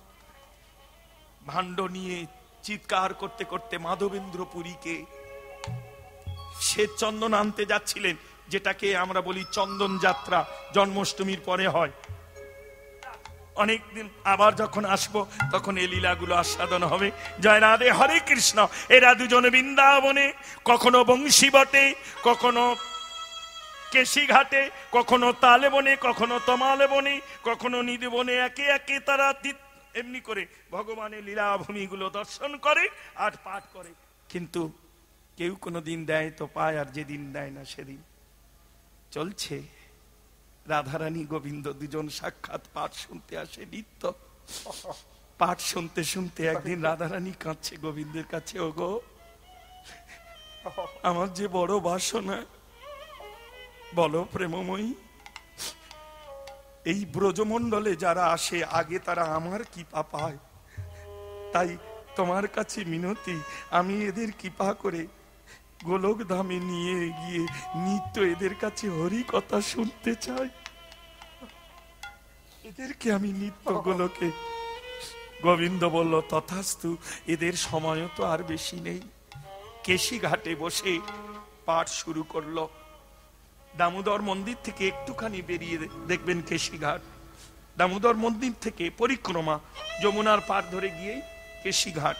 ভাণ্ড নিয়ে চিৎকার করতে করতে মাধবেন্দ্র পুরীকে শ্বেত চন্দন আনতে যাচ্ছিলেন, যেটাকে আমরা বলি চন্দন যাত্রা, জন্মাষ্টমীর পরে হয়। অনেকদিন আবার যখন আসবো তখন এই লীলাগুলো আস্বাদন হবে। জয় রাধে, হরে কৃষ্ণ। এরা দুজনে বৃন্দাবনে, কখনো বংশী বটে, কখনো কেশি ঘাটে, কখনো তালে বনে, কখনো তমালে বনে, কখনো নিধি বনে, একে একে তারা এমনি করে ভগবানের লীলাভূমি গুলো দর্শন করে আর পাঠ করে। কিন্তু কেউ কোনো দিন দেয় তো পায়, আর যেদিন দেয় না সেদিন চলছে। রাধারানী গোবিন্দ দুজন সাক্ষাৎ পাঠ শুনতে আসে নিত্য। পাঠ শুনতে শুনতে একদিন রাধারানী কাঁদছে গোবিন্দের কাছে, ওগো আমার যে বড় বাসনা, বলো প্রেমময়ী, এই ব্রজমণ্ডলে যারা আসে আগে তারা আমার কৃপা পায়, তাই তোমার কাছে মিনতি, আমি এদের কৃপা করে গোলক ধামে নিয়ে গিয়ে নিত্য এদের কাছে হরি কথা শুনতে চাই, এদেরকে আমি নিত্য গোলকে। গোবিন্দ বলল তথাস্তু, এদের সময়ও তো আর বেশি নেই। কেশি ঘাটে বসে পাঠ শুরু করলো। দামোদর মন্দির থেকে একটুখানি বেরিয়ে দেখবেন কেশি ঘাট। দামোদর মন্দির থেকে পরিক্রমা যমুনার পার ধরে গিয়েই কেশি ঘাট।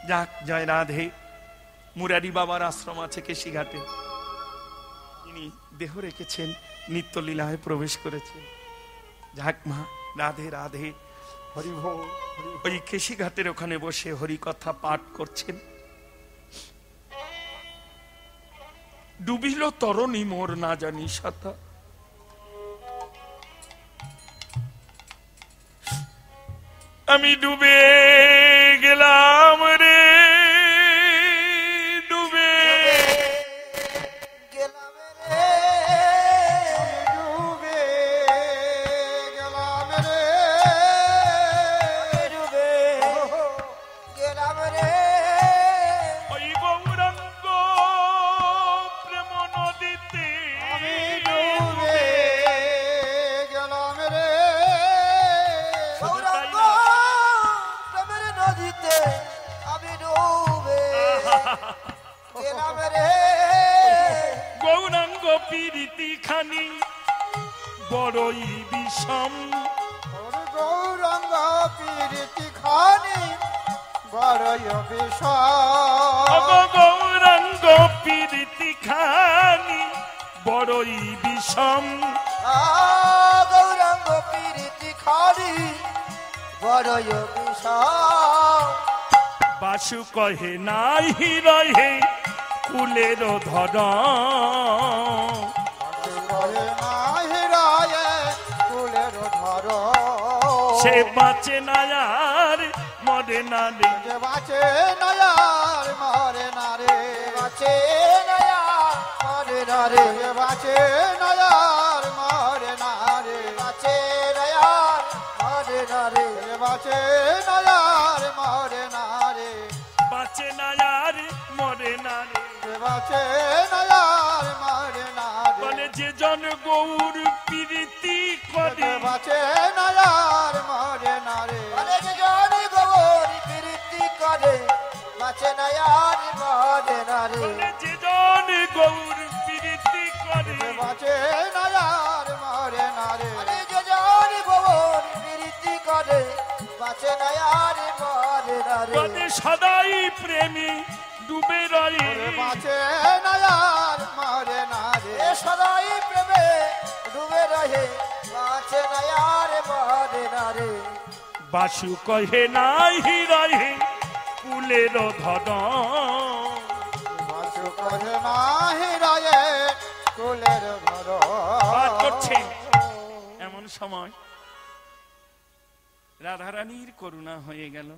যাক, জয় রাধে। মুরারি বাবার আশ্রম আছে কেশি ঘাটে, তিনি দেহ রেখেছেন, নিত্য লীলায় প্রবেশ করেছেন। যাক মা, রাধে রাধে।
হরি বল, হরি বল।
ওই কেশি ঘাটের ওখানে বসে হরি কথা পাঠ করছেন। ডুবিল তরণী মোর না জানি সাথা, আমি ডুবে গেলাম রে, ডুবে
গেলাম রে, ডুবে গেলাম রে, ডুবে গেলাম রে।
ওই গৌরাঙ্গ প্রেম নদীতে
আমি ডুবে গেলাম রে, গৌরাঙ্গ প্রেমের নদীতে আমি ডুবে গেলাম রে।
গৌরাঙ্গ পীড়িতি খানি বড়ই বিষম,
ওর গৌরাঙ্গ পীড়িতি খানি বড়ই বিষম।
গৌরাঙ্গ পীড়িতি খানি বড়ই বিষম।
গৌরাঙ্গ পীড়িতি খানি বড়ই বিষম।
বাসু কহে নাই রহে কুলের ধর,
রয়ে নাহি রয়ে কুলের ধর।
সে বাঁচে না আর মরে না রে,
যে বাঁচে নয়ার মরে না রে, বাঁচে নয়ার মরে না রে, বাঁচে নয়ার মরে না রে, বাঁচে নয়ার মরে না রে, বাঁচে নয়ার মরে না রে,
বাঁচে না আর মরে না রে।
বাঁচে নয়ার মরে না রে।
বলে যে জন গৌর প্রীতি করে,
বাঁচে নয়ার মরে না রে, বলে যে জন গৌর প্রীতি করে, বাঁচে নয়ার মরে না রে,
বলে যে জন গৌর প্রীতি করে,
বাঁচে নয়ার মরে না রে, বলে যে জন গৌর প্রীতি করে, বাঁচে নয়ার মরে না রে,
বলে সদাই প্রেমী ডুবে রয়ে,
বাঁচে নয়ার মরে না রে, সদাই প্রেমে ডুবে রহে, বাঁচে নয়ার মরে না রে।
বাসু কহে নাই রহে কুলের ধর,
বাসু করে নাহি রয়ে কুলের ঘর।
পাঠ করছেন। এমন সময় রাধারানীর করুণা হয়ে গেল।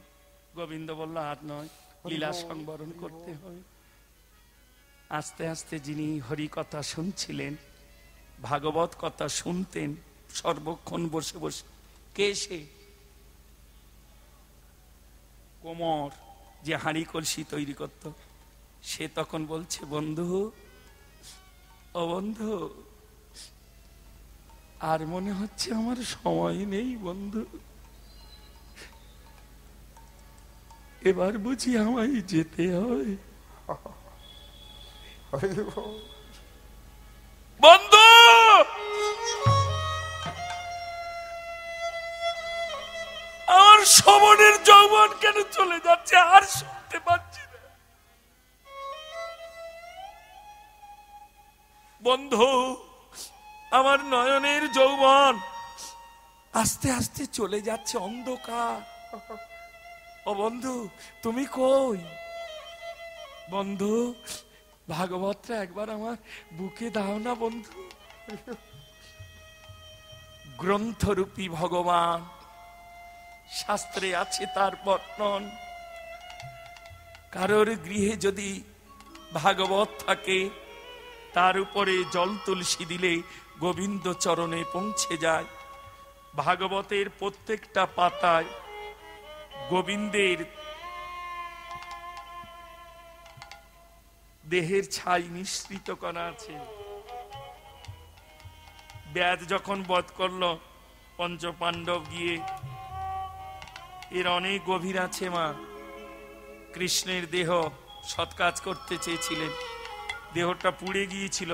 গোবিন্দ বলল আর নয়, লীলা সংবরণ করতে হবে। আস্তে আস্তে যিনি হরি কথা শুনছিলেন, ভাগবত কথা শুনতেন সর্বক্ষণ বসে বসে, কে সে? কোমর, যে হাঁড়ি কলসি তৈরি করত, সে তখন বলছে বন্ধু, ও বন্ধু, আর মনে হচ্ছে আমার সময় নেই বন্ধু, এবার বুঝি আমায় যেতে হয়। বন্ধু, আমার সমনের যৌবন কেন চলে যাচ্ছে, আর শুনতে পাচ্ছি না। বন্ধু, আমার নয়নের যৌবন আস্তে আস্তে চলে যাচ্ছে অন্ধকার। ও বন্ধু তুমি কই? বন্ধু ভাগবতটা একবার আমার বুকে দাও না বন্ধু। গ্রন্থরূপী ভগবান, শাস্ত্রে আছে তার বর্ণন। কারোর গৃহে যদি ভাগবত থাকে, তার উপরে জল তুলসী দিলে গোবিন্দ চরণে পৌঁছে যায়। ভাগবতের প্রত্যেকটা পাতায় গোবিন্দের দেহের ছাই মিশ্রিত করা আছে। ব্যাস যখন বধ করলো পঞ্চ পাণ্ডব গিয়ে, এর অনেক গভীর আছে মা। কৃষ্ণের দেহ সৎকাজ করতে চেয়েছিলেন, দেহটা পুড়ে গিয়েছিল,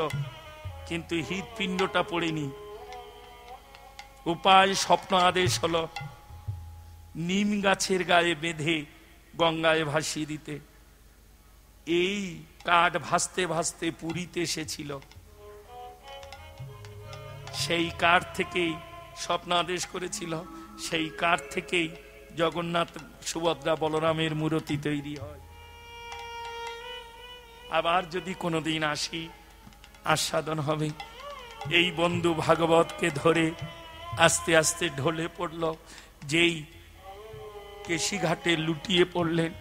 কিন্তু হৃৎপিণ্ডটা পড়েনি। উপায় স্বপ্ন আদেশ হলো নিম গাছের গায়ে বেঁধে গঙ্গায় ভাসিয়ে দিতে। এই কাঠ ভাসতে ভাসতে পুরীতে এসেছিল, সেই কাঠ থেকেই স্বপ্নাদেশ করেছিল, সেই কাঠ থেকেই জগন্নাথ সুভদ্রা বলরামের মূর্তি তৈরি হয়। আবার যদি কোনোদিন আসি আস্বাদন হবে। এই বন্ধু ভাগবতকে ধরে আস্তে আস্তে ঢলে পড়ল। যেই কেশিঘাটে লুটিয়ে পড়লেন,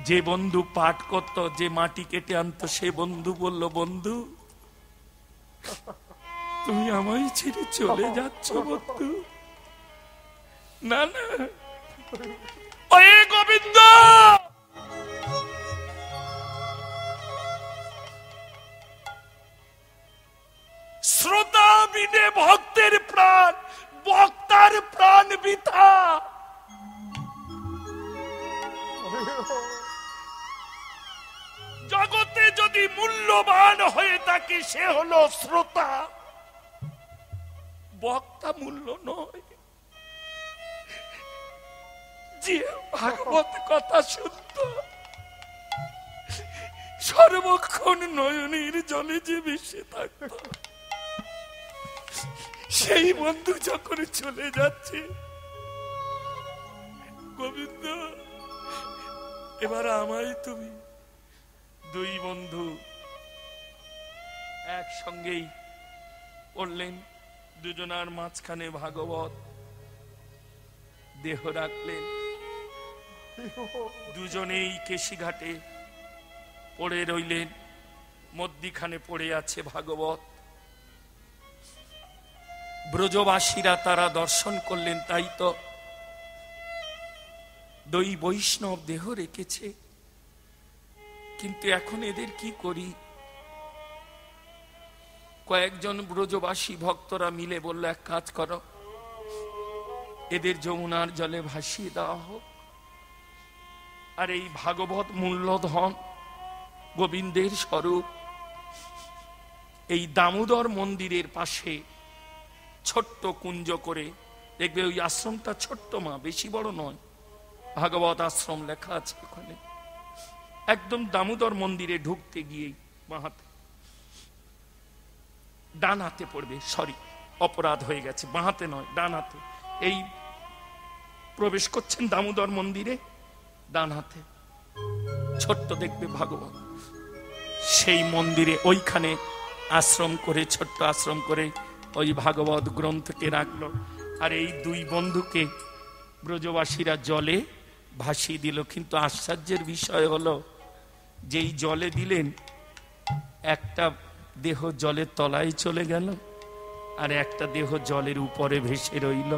যে বন্ধু পাঠ করত, যে মাটি কেটে আনতো, সে বন্ধু বলল, বন্ধু তুমি আমায় ছেড়ে চলে যাচ্ছ বন্ধু? না না, ওই গোবিন্দ শ্রোতা বিনে ভক্তের প্রাণ, বক্তার প্রাণ বৃথা। জগতে যদি মূল্যবান হয়ে থাকে সে হলো শ্রোতা, বক্তা মূল্য নয়। যে ভাগবত কথা শুনত, সর্বক্ষণ নয়নের জলে যে ভেসে থাকত, সেই বন্ধু যখন চলে যাচ্ছে, গোবিন্দ এবার আমায় তুমি। দুই বন্ধু একসঙ্গেই পড়লেন, দুজনার মাঝখানে ভাগবত দেহ রাখলেন। দুজনেই কেশিঘাটে পড়ে রইলেন, মধ্যিখানে পড়ে আছে ভাগবত। ব্রজবাসীরা তারা দর্শন করলেন, তাই তো দুই বৈষ্ণব দেহ রেখেছে, কিন্তু এখন এদের কি করি? কয়েকজন ব্রজবাসী ভক্তরা মিলে বলল, এক কাজ করো, এদের যমুনার জলে ভাসিয়ে দেওয়া হোক। আর এই ভাগবত মূল্যধন, গোবিন্দের স্বরূপ, এই দামোদর মন্দিরের পাশে ছোট্ট কুঞ্জ করে, দেখবে ওই আশ্রমটা ছোট্ট মা, বেশি বড় নয়, ভাগবত আশ্রম লেখা আছে ওখানে। একদম দামোদর মন্দিরে ঢুকতে গিয়ে বাঁহাতে, ডান হাতে পড়বে, সরি অপরাধ হয়ে গেছে, বাঁহাতে নয় ডান হাতে। এই প্রবেশ করছেন দামোদর মন্দিরে, ডান হাতে ছোট্ট দেখবে ভাগবত। সেই মন্দিরে ওইখানে আশ্রম করে, ছোট্ট আশ্রম করে ওই ভাগবত গ্রন্থকে রাখলো। আর এই দুই বন্ধুকে ব্রজবাসীরা জলে ভাসিয়ে দিল। কিন্তু আশ্চর্যের বিষয় হলো, যেই জলে দিলেন, একটা দেহ জলের তলায় চলে গেল, আর একটা দেহ জলের উপরে ভেসে রইল।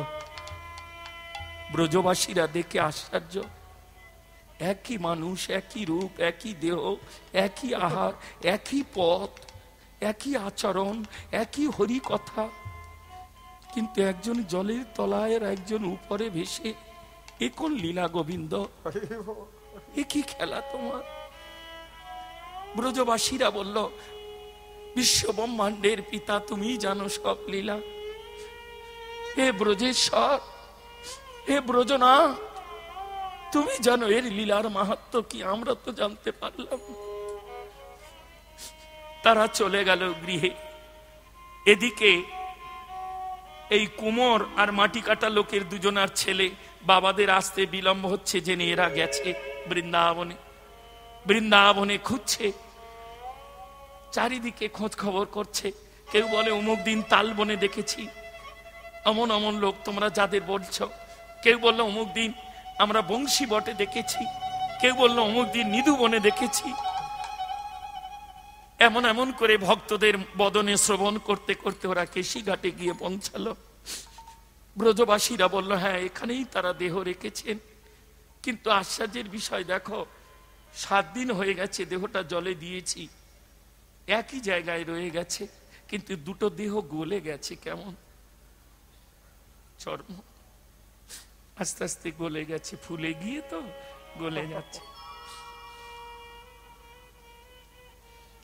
ব্রজবাসীরা দেখে আশ্চর্য, একই মানুষ, একই রূপ, একই দেহ, একই আহার, একই পথ, একই আচরণ, একই হরি কথা, কিন্তু একজন জলের তলায় আর একজন উপরে ভেসে। এ কোন লীলা গোবিন্দ? এ কি খেলা তোমার? ব্রজবাসীরা বলল, বিশ্ব ব্রহ্মাণ্ডের পিতা, তুমি জানো সব লীলা। হে ব্রজেশ্বর, হে ব্রজনা, তুমি জানো এর লীলার মাহাত্ম্য কি, আমরা তো জানতে পারলাম। তারা চলে গেল গৃহে। এদিকে এই কুমোর আর মাটি কাটা লোকের দুজনার ছেলে বাবাদের আসতে বিলম্ব হচ্ছে জেনে এরা গেছে বৃন্দাবনে। বৃন্দাবনে খুঁজছে, চারিদিকে খোঁজ খবর করছে। কেউ বলে অমুক দিন তালবনে দেখেছি অমন অমন লোক তোমরা যাদের বলছো। কেউ বললো অমুক দিন আমরা বংশী বটে দেখেছি, কেউ বললো অমুক দিন নিধু বনে দেখেছি। এমন এমন করে ভক্তদের বদনে শ্রবণ করতে করতে ওরা কেশি ঘাটে গিয়ে পৌঁছালো। ব্রজবাসীরা বলল হ্যাঁ এখানেই তারা দেহ রেখেছেন। কিন্তু আশ্চর্যের বিষয় দেখো, 7 দিন হয়ে গেছে দেহটা জলে দিয়েছি, একই জায়গায় রয়ে গেছে, কিন্তু দুটো দেহ গলে গেছে। কেমন চর্ম আস্তে আস্তে গলে গেছে, ফুলে গিয়ে তো গলে যাচ্ছে।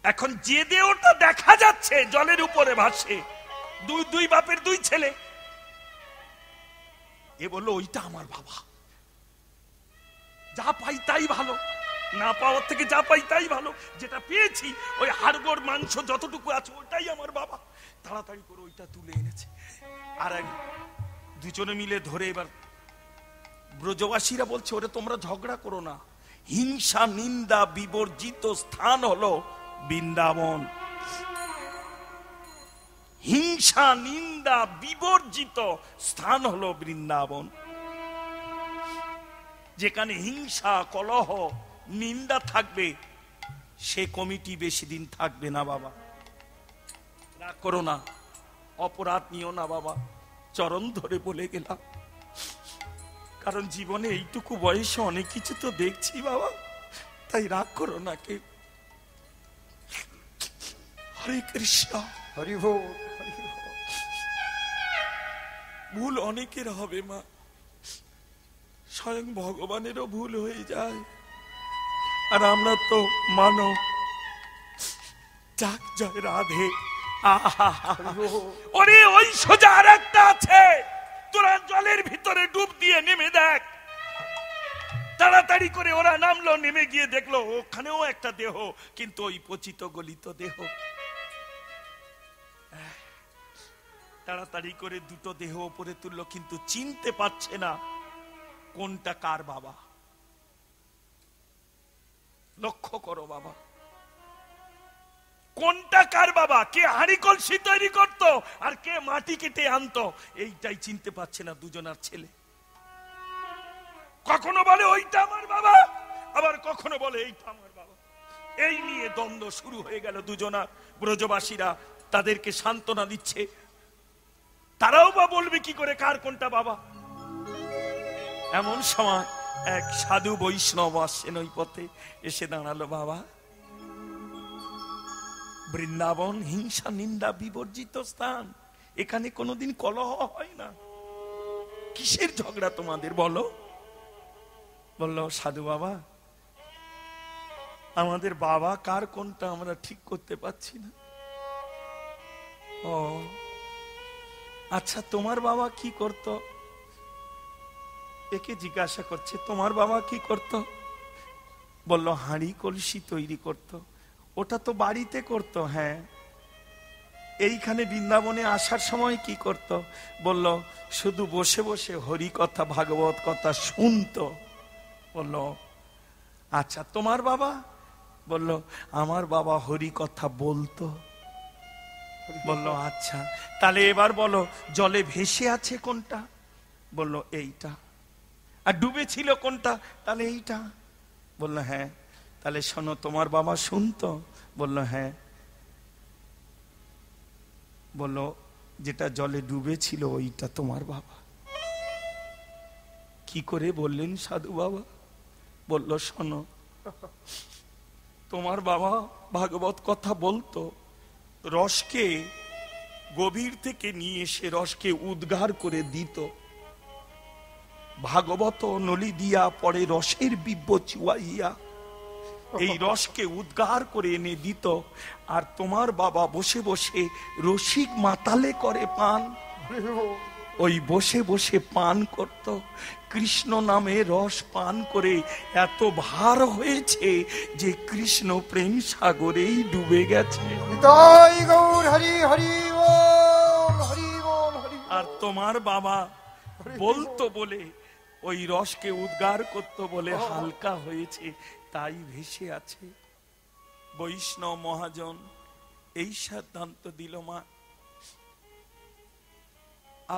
এখন যে দেহটা দেখা যাচ্ছে জলের উপরে ভাসে, দুই বাপের 2 ছেলে, এ বললো ওইটা আমার বাবা। যা পাই তাই ভালো, না পাওয়ার থেকে যা পাই তাই ভালো। যেটা পেয়েছি ওই হাড়গোড় মাংস যতটুকু আছে ওটাই আমার বাবা। তাড়াতাড়ি করে ওইটা তুলে এনেছে। আর দুজনে মিলে ধরে এবার ব্রজবাসীরা বলছে ওরে তোমরা ঝগড়া করো না, হিংসা নিন্দা বিবর্জিত স্থান হলো বৃন্দাবন। হিংসা নিন্দা বিবর্জিত স্থান হলো বৃন্দাবন। যেখানে হিংসা কলহ নিন্দা থাকবে সে কমিটি বেশি দিন থাকবে না। বাবা রাগ করো না, অপরাধ নিও না বাবা, চরণ ধরে বলে গেলাম। কারণ জীবনে এইটুকু বয়সে অনেক কিছু তো দেখছি বাবা, তাই রাগ করো না কে। হরে কৃষ্ণ,
হরি বল।
ভুল অনেকের হবে মা, স্বয়ং ভগবানেরও ভুল হয়ে যায়, আর আমরা তো মানব। যাক জয় রাধে। ওরে ওই সোজা আর একটা আছে, তোরা জলের ভিতরে ডুব দিয়ে নেমে দেখ। তাড়াতাড়ি করে ওরা নামলো, নেমে গিয়ে দেখলো ওখানেও একটা দেহ, কিন্তু ওই পচিত গলিত দেহ। তাড়াতাড়ি করে 2টো দেহ উপরে তুললো, কিন্তু চিনতে পারছে না কোনটা কার বাবা। লক্ষ্য করো বাবা, কোনটা কার বাবা, কে হাঁড়ি কলসি তৈরি করতো আর কে মাটি কেটে আনতো, এইটাই চিনতে পারছে না দুজনার ছেলে। কখনো বলে ওইটা আমার বাবা, আবার কখনো বলে এইটা আমার বাবা। এই নিয়ে দ্বন্দ্ব শুরু হয়ে গেল দুজনার। ব্রজবাসীরা তাদেরকে সান্ত্বনা দিচ্ছে, তারাও বা বলবে কি করে কার কোনটা বাবা। এমন সময় এক সাধু বৈষ্ণব আসছেন ওই পথে, এসে দাঁড়ালো। বাবা, বৃন্দাবন হিংসা নিন্দা বিবর্জিত স্থান, এখানে কোনোদিন কলহ হয় না, কিসের ঝগড়া তোমাদের বলো? বলল সাধু বাবা, আমাদের বাবা কার কোনটা আমরা ঠিক করতে পারছি না। ও আচ্ছা, তোমার বাবা কি করত? একে জিজ্ঞাসা করছে তোমার বাবা কি করত? বলল হাঁড়ি কলসি তৈরি করত। ওটা তো বাড়িতে করত। হ্যাঁ। এইখানে বৃন্দাবনে আসার সময় কি করত? বলল শুধু বসে বসে হরি কথা ভাগবত কথা শুনতো। বলল আচ্ছা, তোমার বাবা? বলল আমার বাবা হরি কথা বলতো। বলল আচ্ছা, তাহলে এবার বলো জলে ভেসে আছে কোনটা? বলল এইটা। আর ডুবে ছিল কোনটা? তাহলে এইটা। বলল হ্যাঁ। তাহলে শোনো, তোমার বাবা শুনতো? বলল হ্যাঁ। বলল যেটা জলে ডুবে ছিল ওইটা তোমার বাবা। কি করে বললেন সাধু বাবা? বলল শোনো, তোমার বাবা ভাগবত কথা বলতো, রসকে গভীর থেকে নিয়ে এসে রসকে উদ্গার করে দিত। ভাগবত নলি দিয়া পরে রসের বিব্ব চুয়াইয়া এই রসকে উদ্গার করে এনে দিত। আর তোমার বাবা বসে বসে রসিক মাতালে করে পান, ওই বসে বসে পান করত। কৃষ্ণ নামে রস পান করে এত ভার হয়েছে যে কৃষ্ণ প্রেম সাগরেই ডুবে গেছে।
জয় গৌর হরি হরি বল, হরি বল, হরি বল।
আর তোমার বাবা বলতো বলে ওই রসকে উদ্গার করতে বলে হালকা হয়েছে, তাই ভেসে আছে। বৈষ্ণব মহাজন এই সিদ্ধান্ত দিল, মা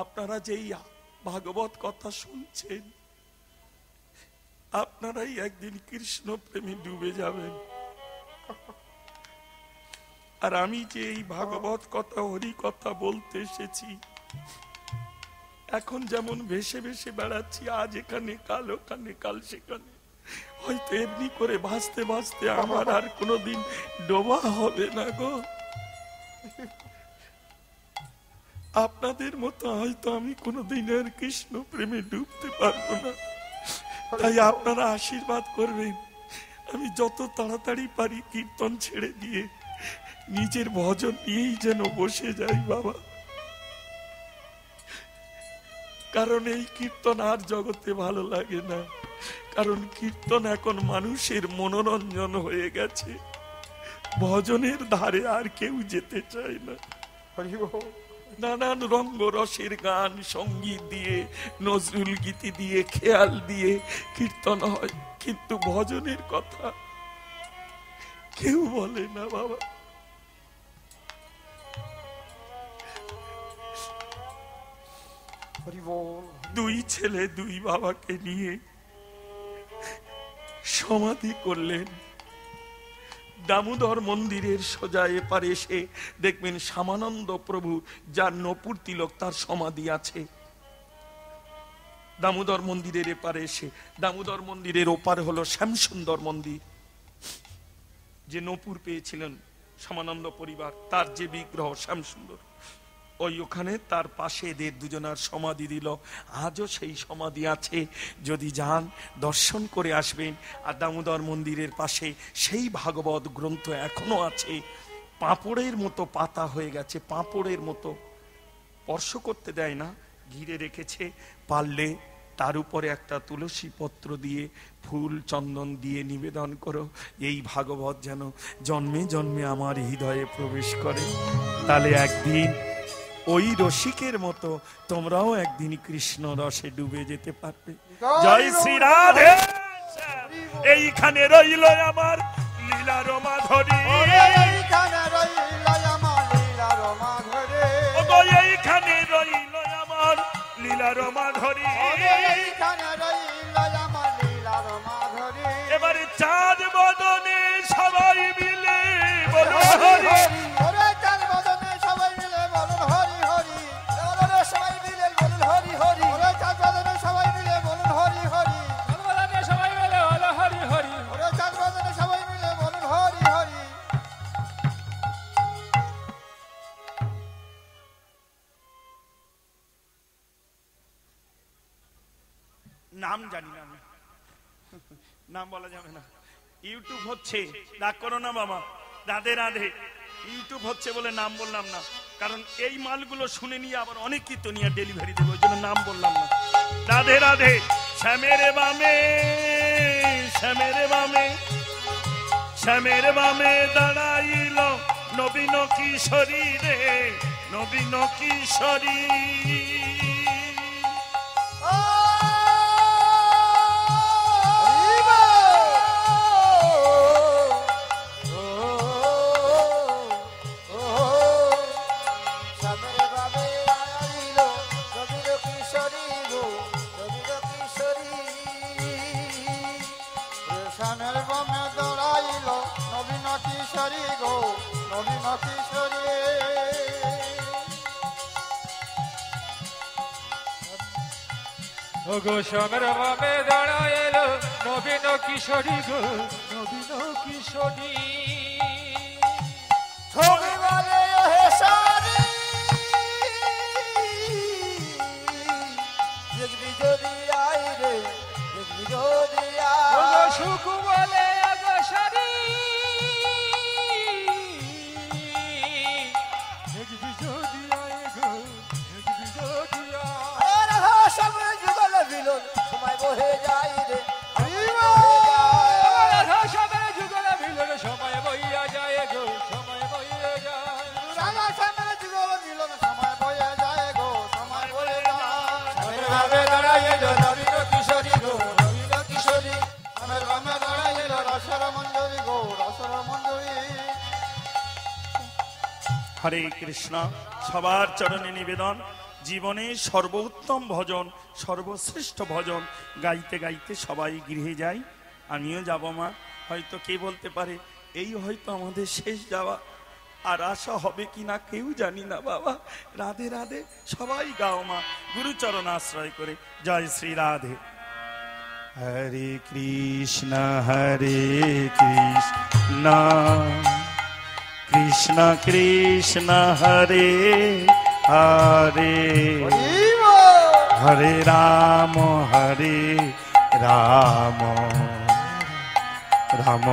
আপনারা যেই ভাগবত কথা শুনছেন, আপনারাই একদিন কৃষ্ণ প্রেমে ডুবে যাবেন। আর আমি যে এই ভাগবত কথা, হরি কথা বলতে এসেছি, এখন যেমন ভেসে ভেসে বেড়াচ্ছি, আজ এখানে কাল ওখানে, কাল সেখানে, হয়তো এমনি করে ভাসতে ভাসতে আমার আর কোনোদিন ডোবা হবে না গো। আপনাদের মতো হয়তো আমি কোনোদিন আর কৃষ্ণ প্রেমে ডুবতে পারবো না। তাই আপনারা আশীর্বাদ করবেন, আমি যত তাড়াতাড়ি পারি কীর্তন ছেড়ে দিয়ে নিজের ভজন নিয়েই যেন বসে যাই বাবা। কারণ এই কীর্তন আর জগতে ভালো লাগে না, কারণ কীর্তন এখন মানুষের মনোরঞ্জন হয়ে গেছে, ভজনের ধারে আর কেউ যেতে চায় না। নানান রঙ্গ রসের গান, সঙ্গীত দিয়ে, নজরুল গীতি দিয়ে, খেয়াল দিয়ে কীর্তন হয়, কিন্তু ভজনের কথা কেউ বলে না বাবা। দুই ছেলে দুই বাবাকে নিয়ে সমাধি করলেন। দামোদর মন্দিরের সোজা এপারে এসে দেখবেন শ্যামানন্দ প্রভু, যার নপুর তিলক, তার সমাধি আছে। দামোদর মন্দিরের এপারে এসে, দামোদর মন্দিরের ওপার হলো শ্যামসুন্দর মন্দির, যে নপুর পেয়েছিলেন শ্যামানন্দ পরিবার, তার যে বিগ্রহ শ্যামসুন্দর, ওই ওখানে তার পাশে এদের দুজনার সমাধি দিল। আজও সেই সমাধি আছে, যদি যান দর্শন করে আসবেন। আর দামোদর মন্দিরের পাশে সেই ভাগবত গ্রন্থ এখনো আছে, পাঁপড়ের মতো পাতা হয়ে গেছে, পাঁপড়ের মতো, স্পর্শ করতে দেয় না, ঘিরে রেখেছে। পারলে তার উপরে একটা তুলসী পত্র দিয়ে, ফুল চন্দন দিয়ে নিবেদন করো, এই ভাগবত যেন জন্মে জন্মে আমার হৃদয়ে প্রবেশ করে। তাহলে একদিন ওই রসিকের মতো তোমরাও একদিন কৃষ্ণ রসে ডুবে যেতে পারবে। জয় শ্রী রাধে। এইখানে রইল আমার লীলার মাধুরী,
এইখানে রইল আমার লীলার মাধুরী,
এইখানে রইল আমার লীলার মাধুরী,
এইখানে রইল আমার লীলার মাধুরী।
এবারে চাঁদ বদনে সবাই মিলে বলো হরি হরি,
ওরে চাঁদ বদনে সবাই মিলে বলুন হরি হরি, ওরে সবাই মিলে বলুন হরি হরি, ওরে চাঁদ বদনে সবাই মিলে বলুন হরি হরি,
জন্মদানে সবাই মিলে বলো হরি হরি।
ওরে চাঁদ বদনে সবাই মিলে বলুন হরি হরি।
নাম জানি না আমি, নাম বলা যাবে না। ইউটিউব হচ্ছে, রাগ করো না বাবা, রাধে রাধে। ইউটিউব হচ্ছে বলে নাম বললাম না, কারণ এই মালগুলো শুনে নিয়ে আবার অনেক তো নিয়ে ডেলিভারি দেবো, ওই জন্য নাম বললাম না। রাধে রাধে। শ্যামের বামে, শ্যামের বামে, শ্যামের বামে দাঁড়াইল নবীন কিশোরী রে, নবীন কিশোরী।
কিশোরী গো, নবীন কিশোরী।
ওগো শ্যামের বামে দাঁড়ায় এলো নবীন কিশোরী গো, নবীন কিশোরী।
ছবি বলে হে সারি, দেখবি যদি আই রে, দেখবি যদি
ওগো
আই।
সুখ বলে আগো সারি, দেখবি যদি আয় গো, দেখবি যদি আয়।
আরে রাধা শ্যামের যুগল বিলোল সময় বহে যায় রে,
রাধা শ্যামের যুগল মিলন সময় বইয়া যায় গো, সময় বইয়া যায়।
রাধা শ্যামের যুগল মিলন সময় বহে যায় গো, সময় বহে যায়।
শ্যামের বামে দাঁড়ায় এলো নবীন কিশোরী
হরে কৃষ্ণ। সবার চরণে নিবেদন, জীবনে সর্বোত্তম ভজন, সর্বশ্রেষ্ঠ ভজন গাইতে গাইতে সবাই গৃহে যাই। আমিও যাব মা। হয়তো কে বলতে পারে এই হয়তো আমাদের শেষ যাওয়া, আর আশা হবে কিনা কেউ জানি না বাবা। রাধে রাধে, সবাই গাও মা গুরুচরণ আশ্রয় করে। জয় শ্রী রাধে। হরে কৃষ্ণ কৃষ্ণ কৃষ্ণ হরে হরে, হরে রাম রাম রাম